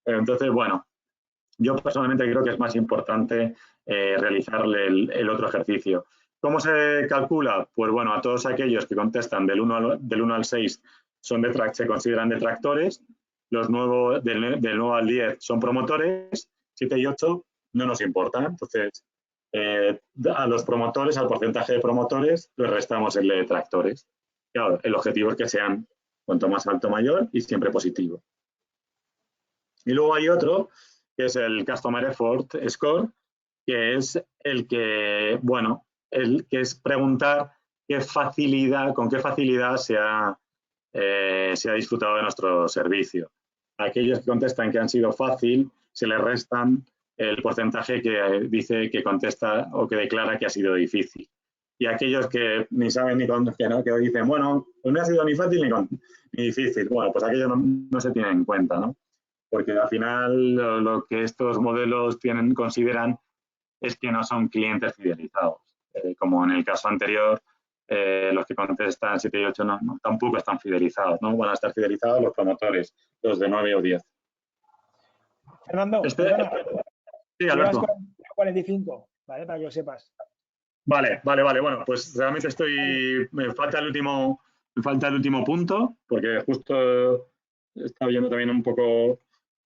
Entonces, bueno, yo personalmente creo que es más importante realizarle el otro ejercicio. ¿Cómo se calcula? Pues bueno, a todos aquellos que contestan del 1 al 6 se consideran detractores, los nuevos del 9 al 10 son promotores, 7 y 8 no nos importa. Entonces, a los promotores, al porcentaje de promotores, les restamos el de detractores. Claro, el objetivo es que sean cuanto más alto mayor y siempre positivo. Y luego hay otro, que es el Customer Effort Score, que es el que, bueno, el que es preguntar con qué facilidad se ha disfrutado de nuestro servicio. A aquellos que contestan que han sido fácil, se les restan el porcentaje que dice que contesta o que declara que ha sido difícil. Y aquellos que ni saben que dicen, bueno, pues no ha sido ni fácil ni difícil. Bueno, pues aquellos no se tienen en cuenta, ¿no? Porque al final lo que estos modelos consideran es que no son clientes fidelizados. Como en el caso anterior, los que contestan 7 y 8 tampoco están fidelizados, ¿no? Van a estar fidelizados los promotores, los de 9 o 10. Fernando, perdona. Sí, Alberto. 45, ¿vale? Para que lo sepas. Vale. Bueno, pues realmente me falta el último punto, porque justo estaba yendo también un poco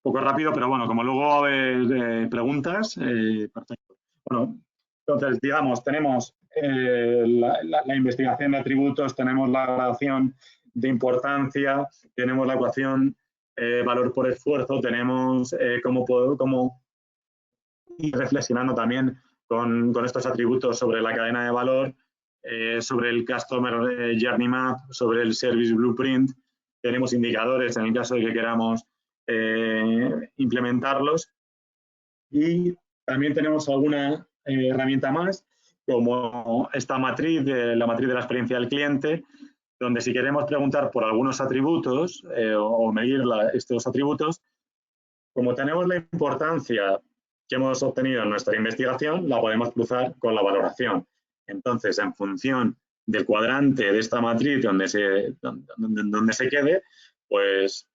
rápido, pero bueno, como luego va a haber preguntas, perfecto. Bueno, entonces, digamos, tenemos la investigación de atributos, tenemos la gradación de importancia, tenemos la ecuación valor por esfuerzo, tenemos cómo ir reflexionando también con estos atributos sobre la cadena de valor, sobre el Customer Journey Map, sobre el Service Blueprint. Tenemos indicadores en el caso de que queramos implementarlos. Y también tenemos alguna herramienta más, como esta matriz, la matriz de la experiencia del cliente, donde si queremos preguntar por algunos atributos o medir estos atributos, como tenemos la importancia que hemos obtenido en nuestra investigación, la podemos cruzar con la valoración. Entonces, en función del cuadrante de esta matriz donde se quede, pues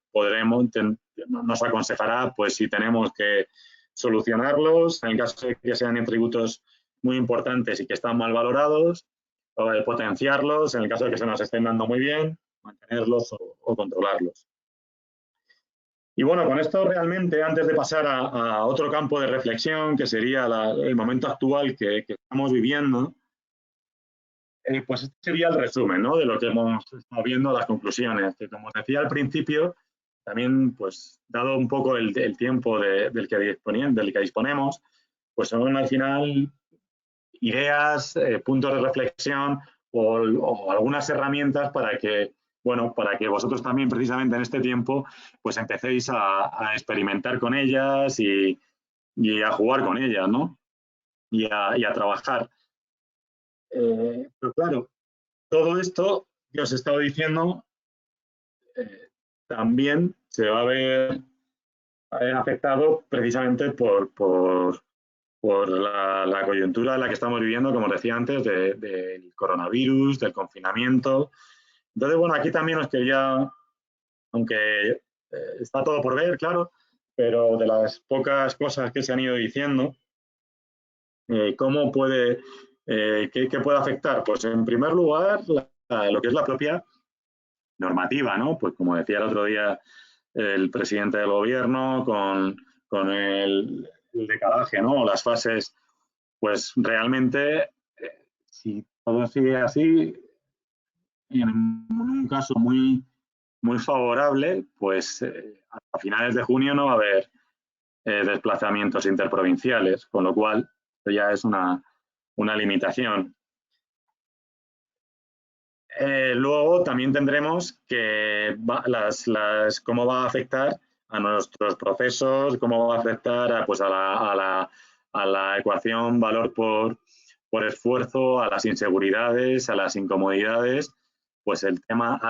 nos aconsejará pues si tenemos que solucionarlos, en el caso de que sean atributos muy importantes y que están mal valorados, o potenciarlos, en el caso de que se nos estén dando muy bien, mantenerlos o controlarlos. Y bueno, con esto realmente, antes de pasar a otro campo de reflexión, que sería el momento actual que estamos viviendo, pues este sería el resumen, ¿no?, de lo que hemos estado viendo, las conclusiones, que como os decía al principio, también, pues, dado un poco el tiempo del que disponemos, pues son al final ideas, puntos de reflexión o algunas herramientas para que vosotros también precisamente en este tiempo pues empecéis a experimentar con ellas y a jugar con ellas, ¿no? Y a trabajar. Pero claro, todo esto que os he estado diciendo también se va a ver afectado precisamente por la coyuntura en la que estamos viviendo, como os decía antes, del coronavirus, del confinamiento. Entonces, bueno, aquí también os quería, aunque está todo por ver, claro, pero de las pocas cosas que se han ido diciendo, ¿cómo puede, qué puede afectar? Pues en primer lugar, lo que es la propia normativa, ¿no? Pues como decía el otro día el presidente del gobierno con el decalaje, ¿no? Las fases, pues realmente, si todo sigue así, y en un caso muy favorable, pues a finales de junio no va a haber desplazamientos interprovinciales, con lo cual esto ya es una limitación. Luego también tendremos que cómo va a afectar a nuestros procesos, cómo va a afectar a la ecuación valor por esfuerzo, a las inseguridades, a las incomodidades pues el tema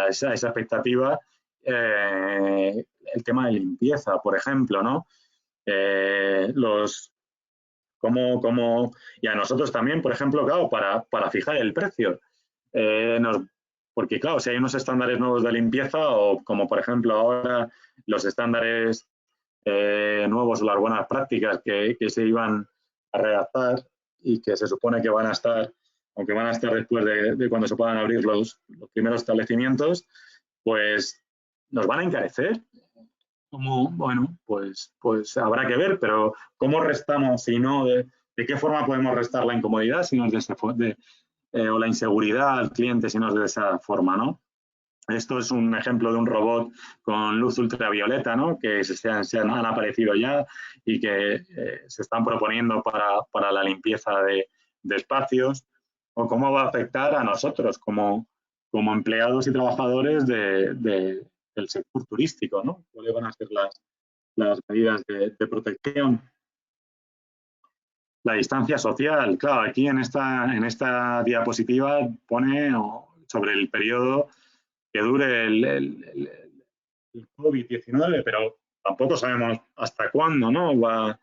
esa expectativa, el tema de limpieza, por ejemplo, ¿no? Y a nosotros también, por ejemplo, claro, para fijar el precio. Porque, claro, si hay unos estándares nuevos de limpieza, o como por ejemplo ahora los estándares nuevos o las buenas prácticas que se iban a redactar y que se supone que van a estar, aunque van a estar después de cuando se puedan abrir los primeros establecimientos, pues nos van a encarecer. Bueno, pues habrá que ver, pero ¿cómo restamos? Si no, ¿de qué forma podemos restar la incomodidad si no es o la inseguridad al cliente si no es de esa forma, ¿no? Esto es un ejemplo de un robot con luz ultravioleta, ¿no? Que han aparecido ya y que se están proponiendo para la limpieza de espacios, o cómo va a afectar a nosotros como empleados y trabajadores del sector turístico, ¿no? ¿Cuáles van a ser las medidas de protección? La distancia social, claro, aquí en esta diapositiva pone sobre el periodo que dure el COVID-19, pero tampoco sabemos hasta cuándo, ¿no? va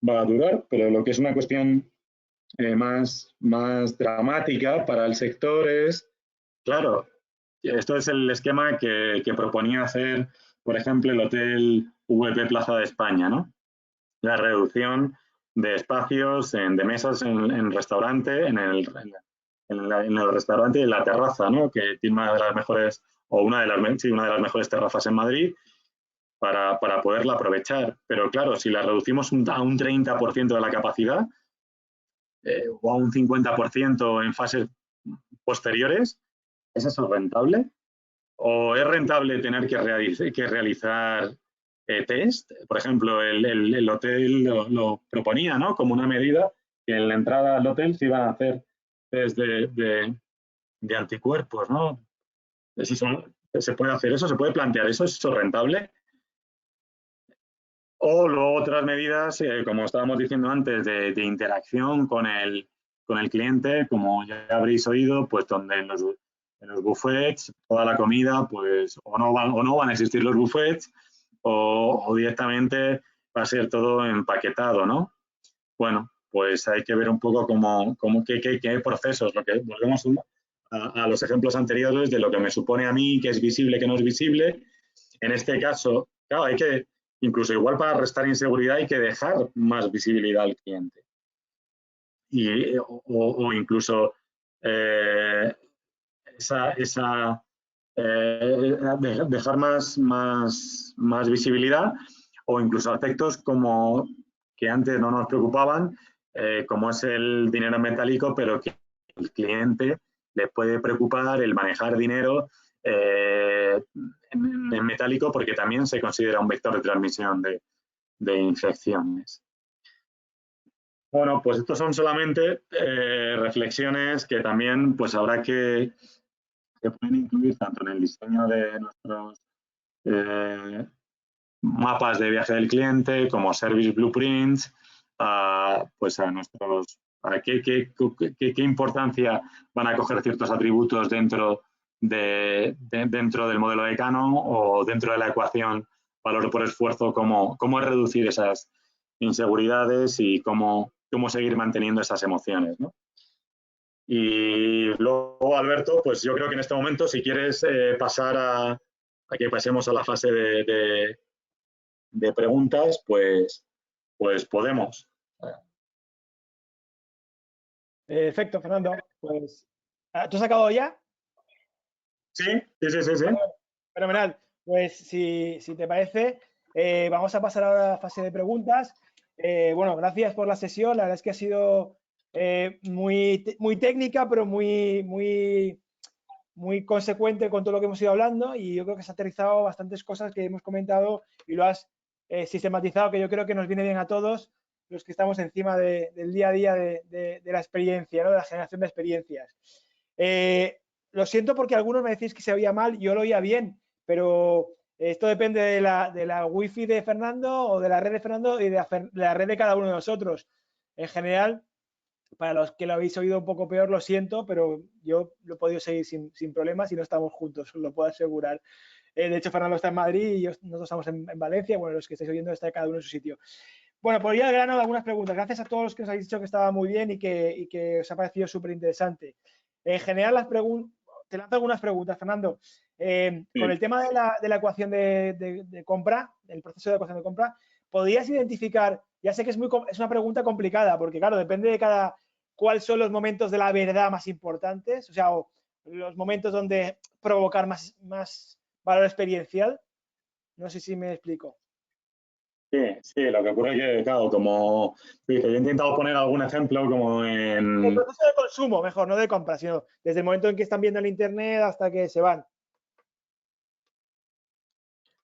a durar, pero lo que es una cuestión más dramática para el sector es, claro, esto es el esquema que proponía hacer, por ejemplo, el Hotel VP Plaza de España, ¿no? La reducción de espacios, de mesas en restaurante, en el restaurante y en la terraza, ¿no? Que tiene una de las mejores, o una de las mejores terrazas en Madrid, para poderla aprovechar. Pero claro, si la reducimos a un 30% de la capacidad, o a un 50% en fases posteriores, ¿es eso rentable? ¿O es rentable tener que realizar test? Por ejemplo, el hotel lo proponía, ¿no? Como una medida que en la entrada al hotel se iban a hacer test de anticuerpos, ¿no? ¿Se puede hacer eso? ¿Se puede plantear eso? ¿Es eso rentable? O luego otras medidas, como estábamos diciendo antes, de interacción con el cliente, como ya habréis oído, pues donde en los buffets, toda la comida, pues o no van a existir los buffets, o directamente va a ser todo empaquetado, ¿no? Bueno, pues hay que ver un poco qué procesos, lo que volvemos a los ejemplos anteriores de lo que me supone a mí, que es visible, que no es visible. En este caso, claro, incluso igual para restar inseguridad hay que dejar más visibilidad al cliente. O incluso dejar más visibilidad, o incluso aspectos como que antes no nos preocupaban, como es el dinero metálico, pero que el cliente le puede preocupar el manejar dinero en metálico, porque también se considera un vector de transmisión de infecciones. Bueno, pues estos son solamente reflexiones que también pues habrá que pueden incluir tanto en el diseño de nuestros mapas de viaje del cliente como service blueprints, pues a nuestros, qué importancia van a coger ciertos atributos dentro del modelo de Canon, o dentro de la ecuación valor por esfuerzo, cómo es reducir esas inseguridades y cómo seguir manteniendo esas emociones, ¿no? Y luego, Alberto, pues yo creo que en este momento, si quieres pasar a que pasemos a la fase de preguntas, pues podemos. Perfecto, Fernando. Pues, ¿tú has acabado ya? Sí. Fenomenal. Pues si te parece, vamos a pasar ahora a la fase de preguntas. Bueno, gracias por la sesión. La verdad es que ha sido muy técnica, pero muy consecuente con todo lo que hemos ido hablando, y yo creo que se ha aterrizado bastantes cosas que hemos comentado y lo has sistematizado, que yo creo que nos viene bien a todos los que estamos encima del día a día de la experiencia, ¿no? De la generación de experiencias. Lo siento porque algunos me decís que se oía mal, yo lo oía bien, pero esto depende de la wifi de Fernando, o de la red de Fernando, y de la red de cada uno de nosotros. En general, Para los que lo habéis oído un poco peor, lo siento, pero yo lo he podido seguir sin problemas y no estamos juntos, os lo puedo asegurar. De hecho, Fernando está en Madrid y nosotros estamos en Valencia. Bueno, los que estáis oyendo está cada uno en su sitio. Bueno, por ir al grano de algunas preguntas. Gracias a todos los que nos habéis dicho que estaba muy bien y que os ha parecido súper interesante. En general, te lanzo algunas preguntas, Fernando. Con el tema de la ecuación de compra, el proceso de ecuación de compra, ¿podrías identificar? Ya sé que es una pregunta complicada, porque claro, depende de cuáles son los momentos de la verdad más importantes, o sea, o los momentos donde provocar más valor experiencial. No sé si me explico. Sí, sí, lo que ocurre es que, claro, como dice, yo he intentado poner algún ejemplo como El en... proceso de consumo, mejor, no de compra, sino desde el momento en que están viendo el internet hasta que se van.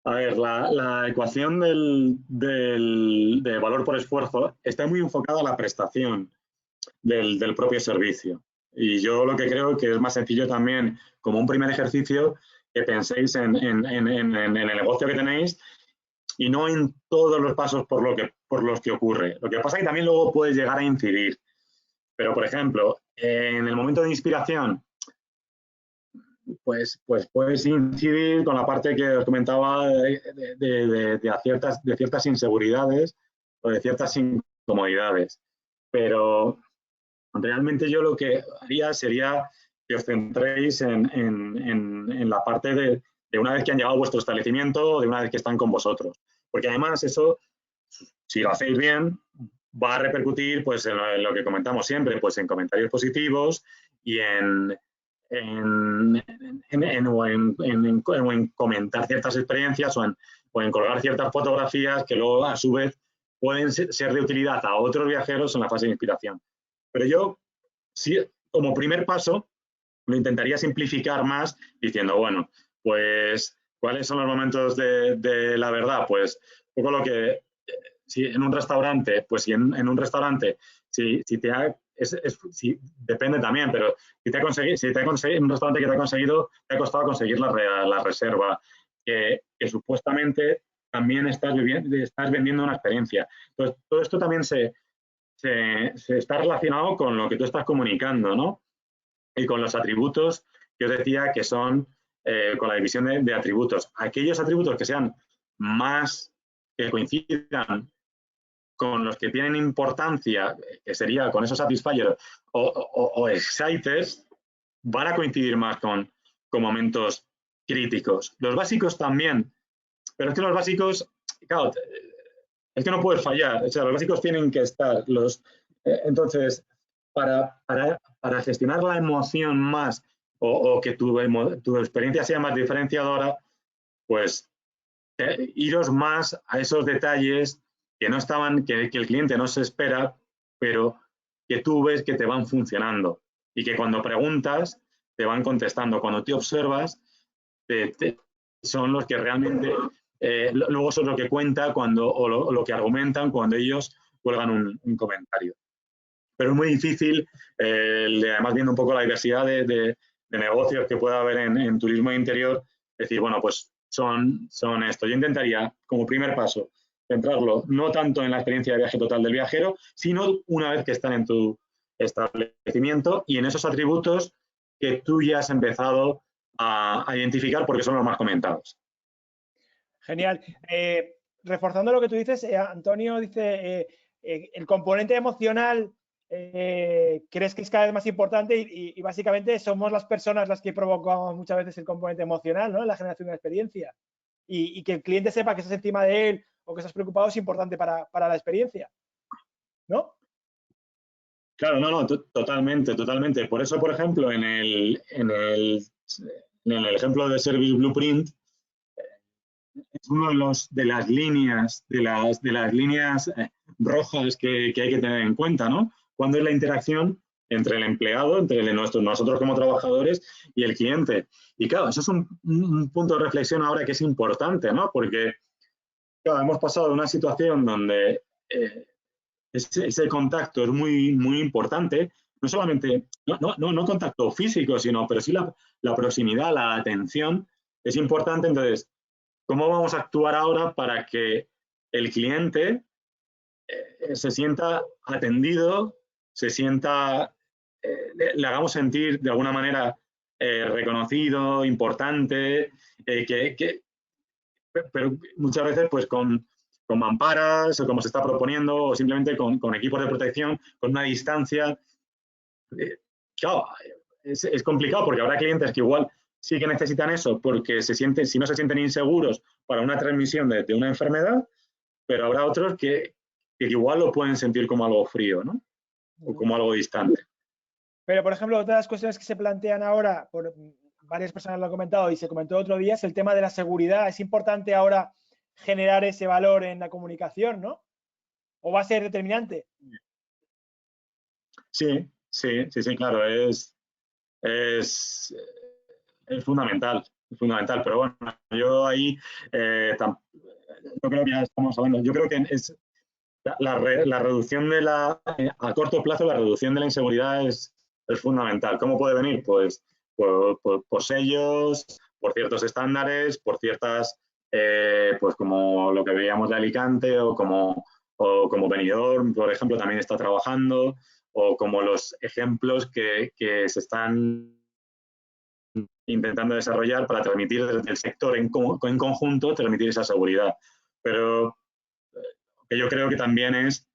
A ver, la ecuación de valor por esfuerzo está muy enfocada a la prestación del propio servicio. Y yo lo que creo que es más sencillo también, como un primer ejercicio, que penséis en el negocio que tenéis y no en todos los pasos por los que ocurre. Lo que pasa es que también luego puedes llegar a incidir. Pero, por ejemplo, en el momento de inspiración, pues puedes incidir con la parte que os comentaba de ciertas inseguridades o de ciertas incomodidades. Pero realmente yo lo que haría sería que os centréis en la parte de una vez que han llegado a vuestro establecimiento o de una vez que están con vosotros. Porque además eso, si lo hacéis bien, va a repercutir pues, en lo que comentamos siempre, pues en comentarios positivos y en comentar ciertas experiencias o en colgar ciertas fotografías que luego a su vez pueden ser de utilidad a otros viajeros en la fase de inspiración. Pero yo, sí, como primer paso, lo intentaría simplificar más diciendo, bueno, pues, ¿cuáles son los momentos de la verdad? Pues, un poco lo que, si en un restaurante, pues si en un restaurante, si te ha, si, depende también, pero si te ha conseguido, un restaurante que te ha costado conseguir la reserva, que supuestamente también estás vendiendo una experiencia. Entonces, todo esto también se está relacionado con lo que tú estás comunicando, ¿no? Y con los atributos que os decía que son con la división de atributos. Aquellos atributos que sean más, que coincidan con los que tienen importancia, que sería con esos satisfiers o exciters, van a coincidir más con momentos críticos. Los básicos también, pero es que los básicos, claro, es que no puedes fallar, o sea, los básicos tienen que estar. Entonces, para gestionar la emoción más o que tu experiencia sea más diferenciadora, pues iros más a esos detalles que no estaban, que el cliente no se espera, pero que tú ves que te van funcionando y que cuando preguntas te van contestando. Cuando te observas, son los que realmente luego son lo que cuenta o lo que argumentan cuando ellos cuelgan un comentario. Pero es muy difícil, además viendo un poco la diversidad de negocios que pueda haber en turismo interior, decir, bueno, pues son esto. Yo intentaría, como primer paso, centrarlo no tanto en la experiencia de viaje total del viajero, sino una vez que están en tu establecimiento y en esos atributos que tú ya has empezado a identificar porque son los más comentados. Genial. Reforzando lo que tú dices, Antonio dice, el componente emocional crees que es cada vez más importante y básicamente somos las personas las que provocamos muchas veces el componente emocional, ¿no? En la generación de la experiencia. Y que el cliente sepa que estás encima de él o que estás preocupado es importante para la experiencia, ¿no? Claro, no, totalmente, totalmente. Por eso, por ejemplo, en el ejemplo de Service Blueprint, es uno de las líneas, rojas que hay que tener en cuenta, ¿no? Cuando es la interacción entre el empleado, entre nosotros como trabajadores y el cliente. Y claro, eso es un punto de reflexión ahora que es importante, ¿no? Porque, claro, hemos pasado de una situación donde ese contacto es muy, muy importante, no solamente, no contacto físico, sino, pero sí la proximidad, la atención es importante. Entonces, ¿cómo vamos a actuar ahora para que el cliente se sienta atendido, se sienta, le hagamos sentir de alguna manera reconocido, importante, pero muchas veces pues con mamparas o como se está proponiendo o simplemente con equipos de protección, con una distancia. Claro, es complicado porque habrá clientes que igual sí que necesitan eso porque si no se sienten inseguros para una transmisión de una enfermedad, pero habrá otros que igual lo pueden sentir como algo frío, ¿no? O como algo distante. Pero, por ejemplo, otra de las cuestiones que se plantean ahora, por varias personas lo han comentado y se comentó otro día, es el tema de la seguridad. Es importante ahora generar ese valor en la comunicación, ¿no? ¿O va a ser determinante? Sí, claro, es fundamental, pero bueno, yo ahí yo creo que ya estamos hablando, yo creo que es la reducción a corto plazo, la reducción de la inseguridad es fundamental. ¿Cómo puede venir? Pues por sellos, por ciertos estándares, por ciertas, pues como lo que veíamos de Alicante o como Benidorm, por ejemplo, también está trabajando, o como los ejemplos que se están intentando desarrollar para transmitir desde el sector en conjunto, transmitir esa seguridad. Pero que yo creo que también es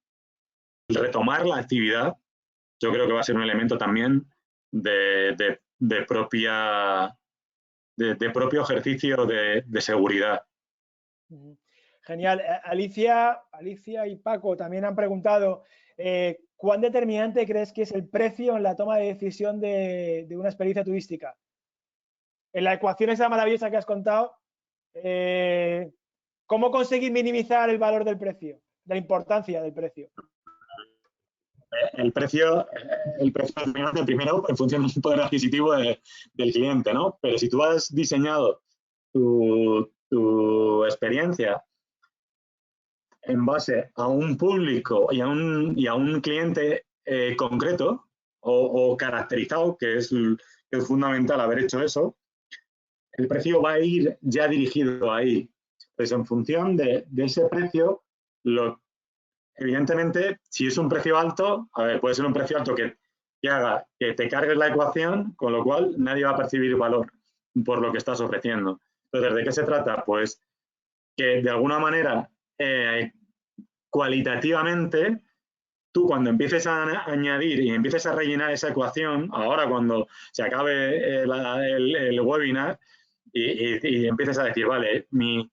retomar la actividad, yo creo que va a ser un elemento también de propio ejercicio de seguridad. Genial. Alicia y Paco también han preguntado, ¿cuán determinante crees que es el precio en la toma de decisión de una experiencia turística? En la ecuación esa maravillosa que has contado, ¿cómo conseguir minimizar el valor del precio, de la importancia del precio? El precio primero en función del poder adquisitivo del cliente, ¿no? Pero si tú has diseñado tu experiencia en base a un público y a un cliente concreto o caracterizado, que es fundamental haber hecho eso, el precio va a ir ya dirigido ahí. Pues en función de ese precio, evidentemente, si es un precio alto, a ver, puede ser un precio alto que haga que te cargues la ecuación, con lo cual nadie va a percibir valor por lo que estás ofreciendo. Entonces, ¿de qué se trata? Pues que de alguna manera, cualitativamente, tú cuando empieces a añadir y empieces a rellenar esa ecuación, ahora cuando se acabe el webinar y empieces a decir, vale, mi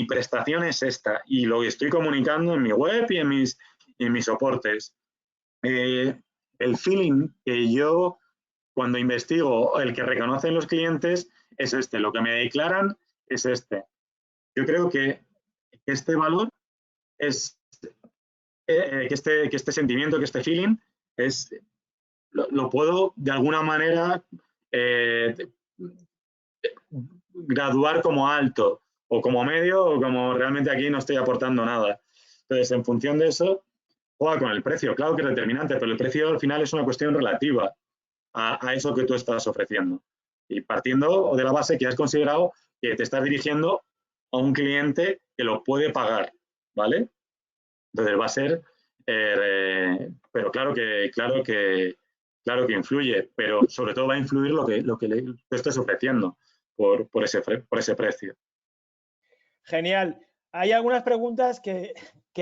prestación es esta y lo estoy comunicando en mi web y en mis soportes. El feeling que yo cuando investigo, el que reconocen los clientes es este, lo que me declaran es este. Yo creo que este valor es, que este sentimiento, que este feeling lo puedo de alguna manera graduar como alto o como medio o como realmente aquí no estoy aportando nada. Entonces, en función de eso, juega con el precio. Claro que es determinante, pero el precio al final es una cuestión relativa a eso que tú estás ofreciendo. Y partiendo de la base que has considerado que te estás dirigiendo a un cliente que lo puede pagar, ¿vale? Entonces va a ser, pero claro que influye, pero sobre todo va a influir lo que le estés ofreciendo por ese precio. Genial. Hay algunas preguntas que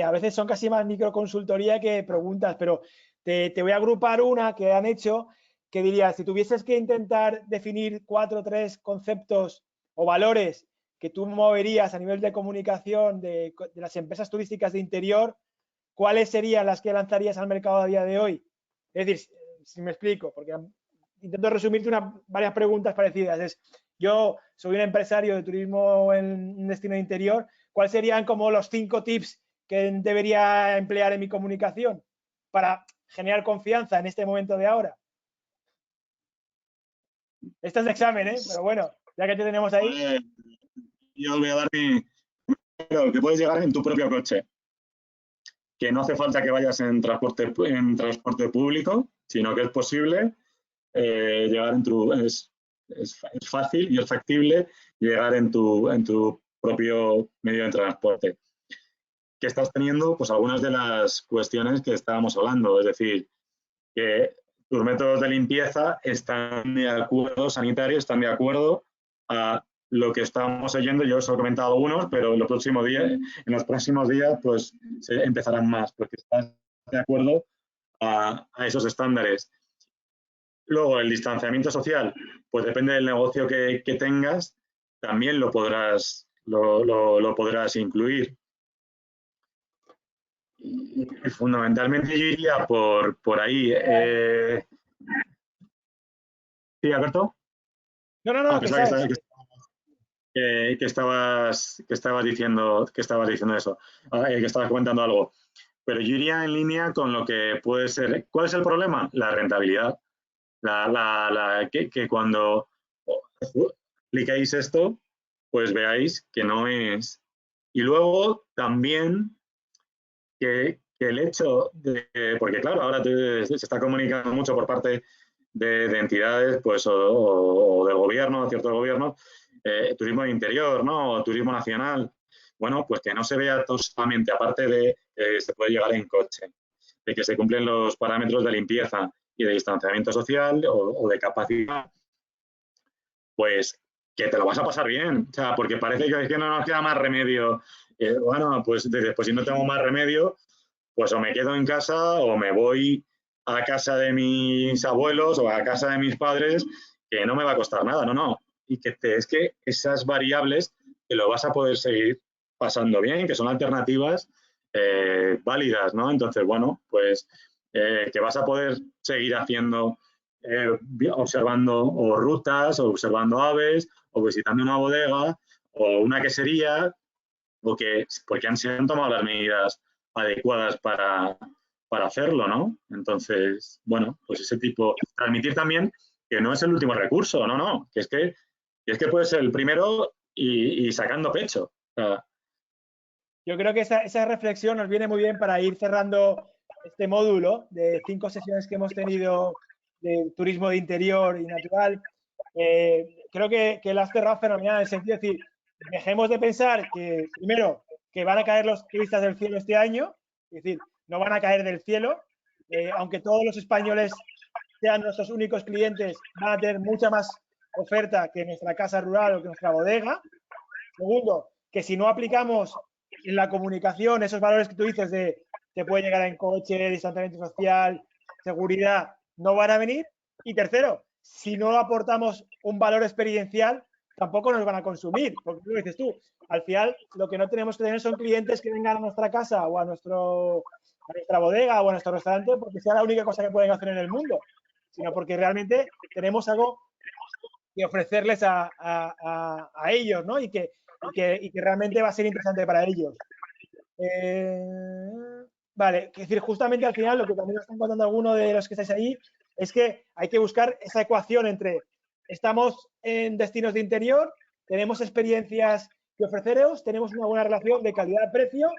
a veces son casi más microconsultoría que preguntas, pero te voy a agrupar una que han hecho que diría, si tuvieses que intentar definir 4 o 3 conceptos o valores que tú moverías a nivel de comunicación de las empresas turísticas de interior, ¿cuáles serían las que lanzarías al mercado a día de hoy? Es decir, si me explico, porque intento resumirte varias preguntas parecidas. Yo soy un empresario de turismo en un destino de interior. ¿Cuáles serían como los 5 tips que debería emplear en mi comunicación para generar confianza en este momento de ahora? Esto es de examen, pero bueno, ya que te tenemos ahí. Yo os voy a dar que puedes llegar en tu propio coche. Que no hace falta que vayas en transporte público, sino que es posible llegar es fácil y es factible llegar en tu propio medio de transporte. Que estás teniendo pues algunas de las cuestiones que estábamos hablando, es decir, que tus métodos de limpieza están de acuerdo, sanitarios, están de acuerdo a lo que estamos oyendo. Yo os he comentado algunos, pero en los próximos días pues empezarán más, porque estás de acuerdo a esos estándares. Luego, el distanciamiento social, pues depende del negocio que tengas, también lo podrás incluir. Y fundamentalmente yo iría por ahí. ¿Sí, Alberto? No, que sabes. Que estabas diciendo eso, que estabas comentando algo. Pero yo iría en línea con lo que puede ser. ¿Cuál es el problema? La rentabilidad. Que cuando apliquéis esto, pues veáis que no es. Y luego también que el hecho de, porque claro, ahora se está comunicando mucho por parte de entidades pues, o del gobierno, ciertos gobiernos, turismo de interior, ¿no? O turismo nacional. Bueno, pues que no se vea solamente, aparte de que se puede llegar en coche, de que se cumplen los parámetros de limpieza y de distanciamiento social o de capacidad, pues que te lo vas a pasar bien. O sea, porque parece que no nos queda más remedio. Bueno, pues después si no tengo más remedio, pues o me quedo en casa o me voy a casa de mis abuelos o a casa de mis padres, que no me va a costar nada, no. Y es que esas variables que lo vas a poder seguir pasando bien, que son alternativas válidas, ¿no? Entonces, bueno, pues que vas a poder seguir haciendo, observando o rutas, o observando aves, o visitando una bodega, o una quesería, porque se han tomado las medidas adecuadas para hacerlo, ¿no? Entonces, bueno, pues ese tipo, transmitir también que no es el último recurso, no, que es que puede ser el primero y sacando pecho. O sea, yo creo que esa reflexión nos viene muy bien para ir cerrando este módulo de 5 sesiones que hemos tenido de turismo de interior y natural. Creo que lo has cerrado fenomenal en el sentido de decir, dejemos de pensar que, primero, que van a caer los turistas del cielo este año, es decir, no van a caer del cielo, aunque todos los españoles sean nuestros únicos clientes, van a tener mucha más oferta que nuestra casa rural o que nuestra bodega. Segundo, que si no aplicamos en la comunicación esos valores que tú dices de se puede llegar en coche, distanciamiento social, seguridad, no van a venir. Y tercero, si no aportamos un valor experiencial, tampoco nos van a consumir. Porque lo dices tú, al final lo que no tenemos que tener son clientes que vengan a nuestra casa o a nuestra bodega o a nuestro restaurante porque sea la única cosa que pueden hacer en el mundo, sino porque realmente tenemos algo que ofrecerles a ellos, ¿no? Y que realmente va a ser interesante para ellos. Vale, es decir, justamente al final lo que también nos están contando algunos de los que estáis ahí es que hay que buscar esa ecuación entre estamos en destinos de interior, tenemos experiencias que ofreceros, tenemos una buena relación de calidad-precio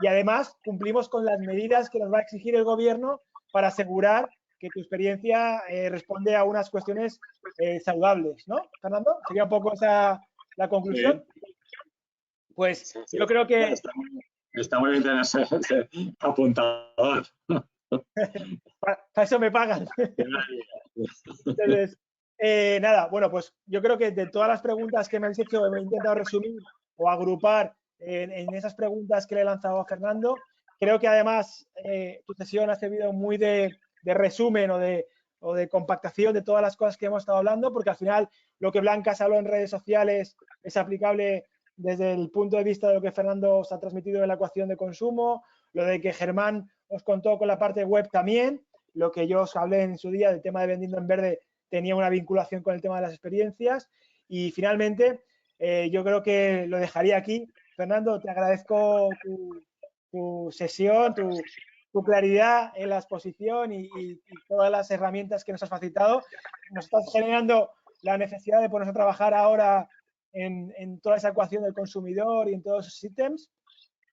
y además cumplimos con las medidas que nos va a exigir el gobierno para asegurar que tu experiencia responde a unas cuestiones saludables, ¿no, Fernando? Sería un poco esa la conclusión. Pues sí. yo creo que... Está muy bien tener ese apuntador. Para eso me pagan. Entonces, nada, bueno, pues yo creo que de todas las preguntas que me habéis hecho, he intentado resumir o agrupar en esas preguntas que le he lanzado a Fernando. Creo que además tu sesión ha servido muy de resumen o de compactación de todas las cosas que hemos estado hablando, porque al final lo que Blanca se habló en redes sociales es aplicable desde el punto de vista de lo que Fernando os ha transmitido en la ecuación de consumo, lo de que Germán os contó con la parte web también, lo que yo os hablé en su día del tema de Vendiendo en Verde tenía una vinculación con el tema de las experiencias. Y finalmente, yo creo que lo dejaría aquí. Fernando, te agradezco tu sesión, tu claridad en la exposición y todas las herramientas que nos has facilitado. Nos estás generando la necesidad de ponernos a trabajar ahora en toda esa ecuación del consumidor y en todos esos ítems.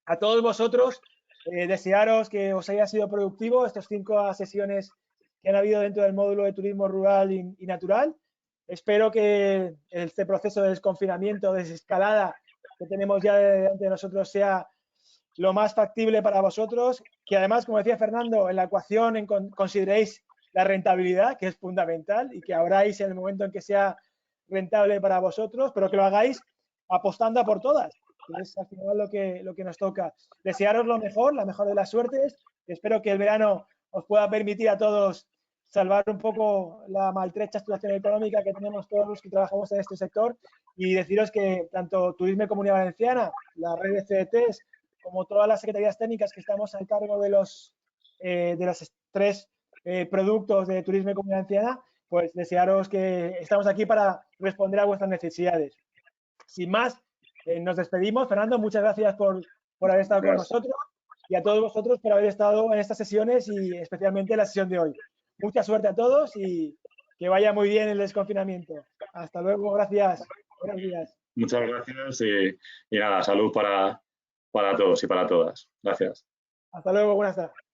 A todos vosotros, desearos que os haya sido productivo estas 5 sesiones que han habido dentro del módulo de turismo rural y natural. Espero que este proceso de desconfinamiento, de desescalada que tenemos ya delante de nosotros sea lo más factible para vosotros, que además, como decía Fernando, en la ecuación consideréis la rentabilidad, que es fundamental, y que abráis en el momento en que sea rentable para vosotros, pero que lo hagáis apostando a por todas, que es al final lo que nos toca. Desearos lo mejor, la mejor de las suertes. Espero que el verano os pueda permitir a todos salvar un poco la maltrecha situación económica que tenemos todos los que trabajamos en este sector, y deciros que tanto Turismo y Comunidad Valenciana, la red de CDTs, como todas las secretarías técnicas que estamos al cargo de los 3 productos de Turismo y Comunidad Valenciana, pues desearos que estamos aquí para responder a vuestras necesidades. Sin más, nos despedimos. Fernando, muchas gracias por haber estado con nosotros, y a todos vosotros por haber estado en estas sesiones y especialmente en la sesión de hoy. Mucha suerte a todos y que vaya muy bien el desconfinamiento. Hasta luego, gracias. Buenos días. Muchas gracias y nada, salud para todos y para todas. Gracias. Hasta luego, buenas tardes.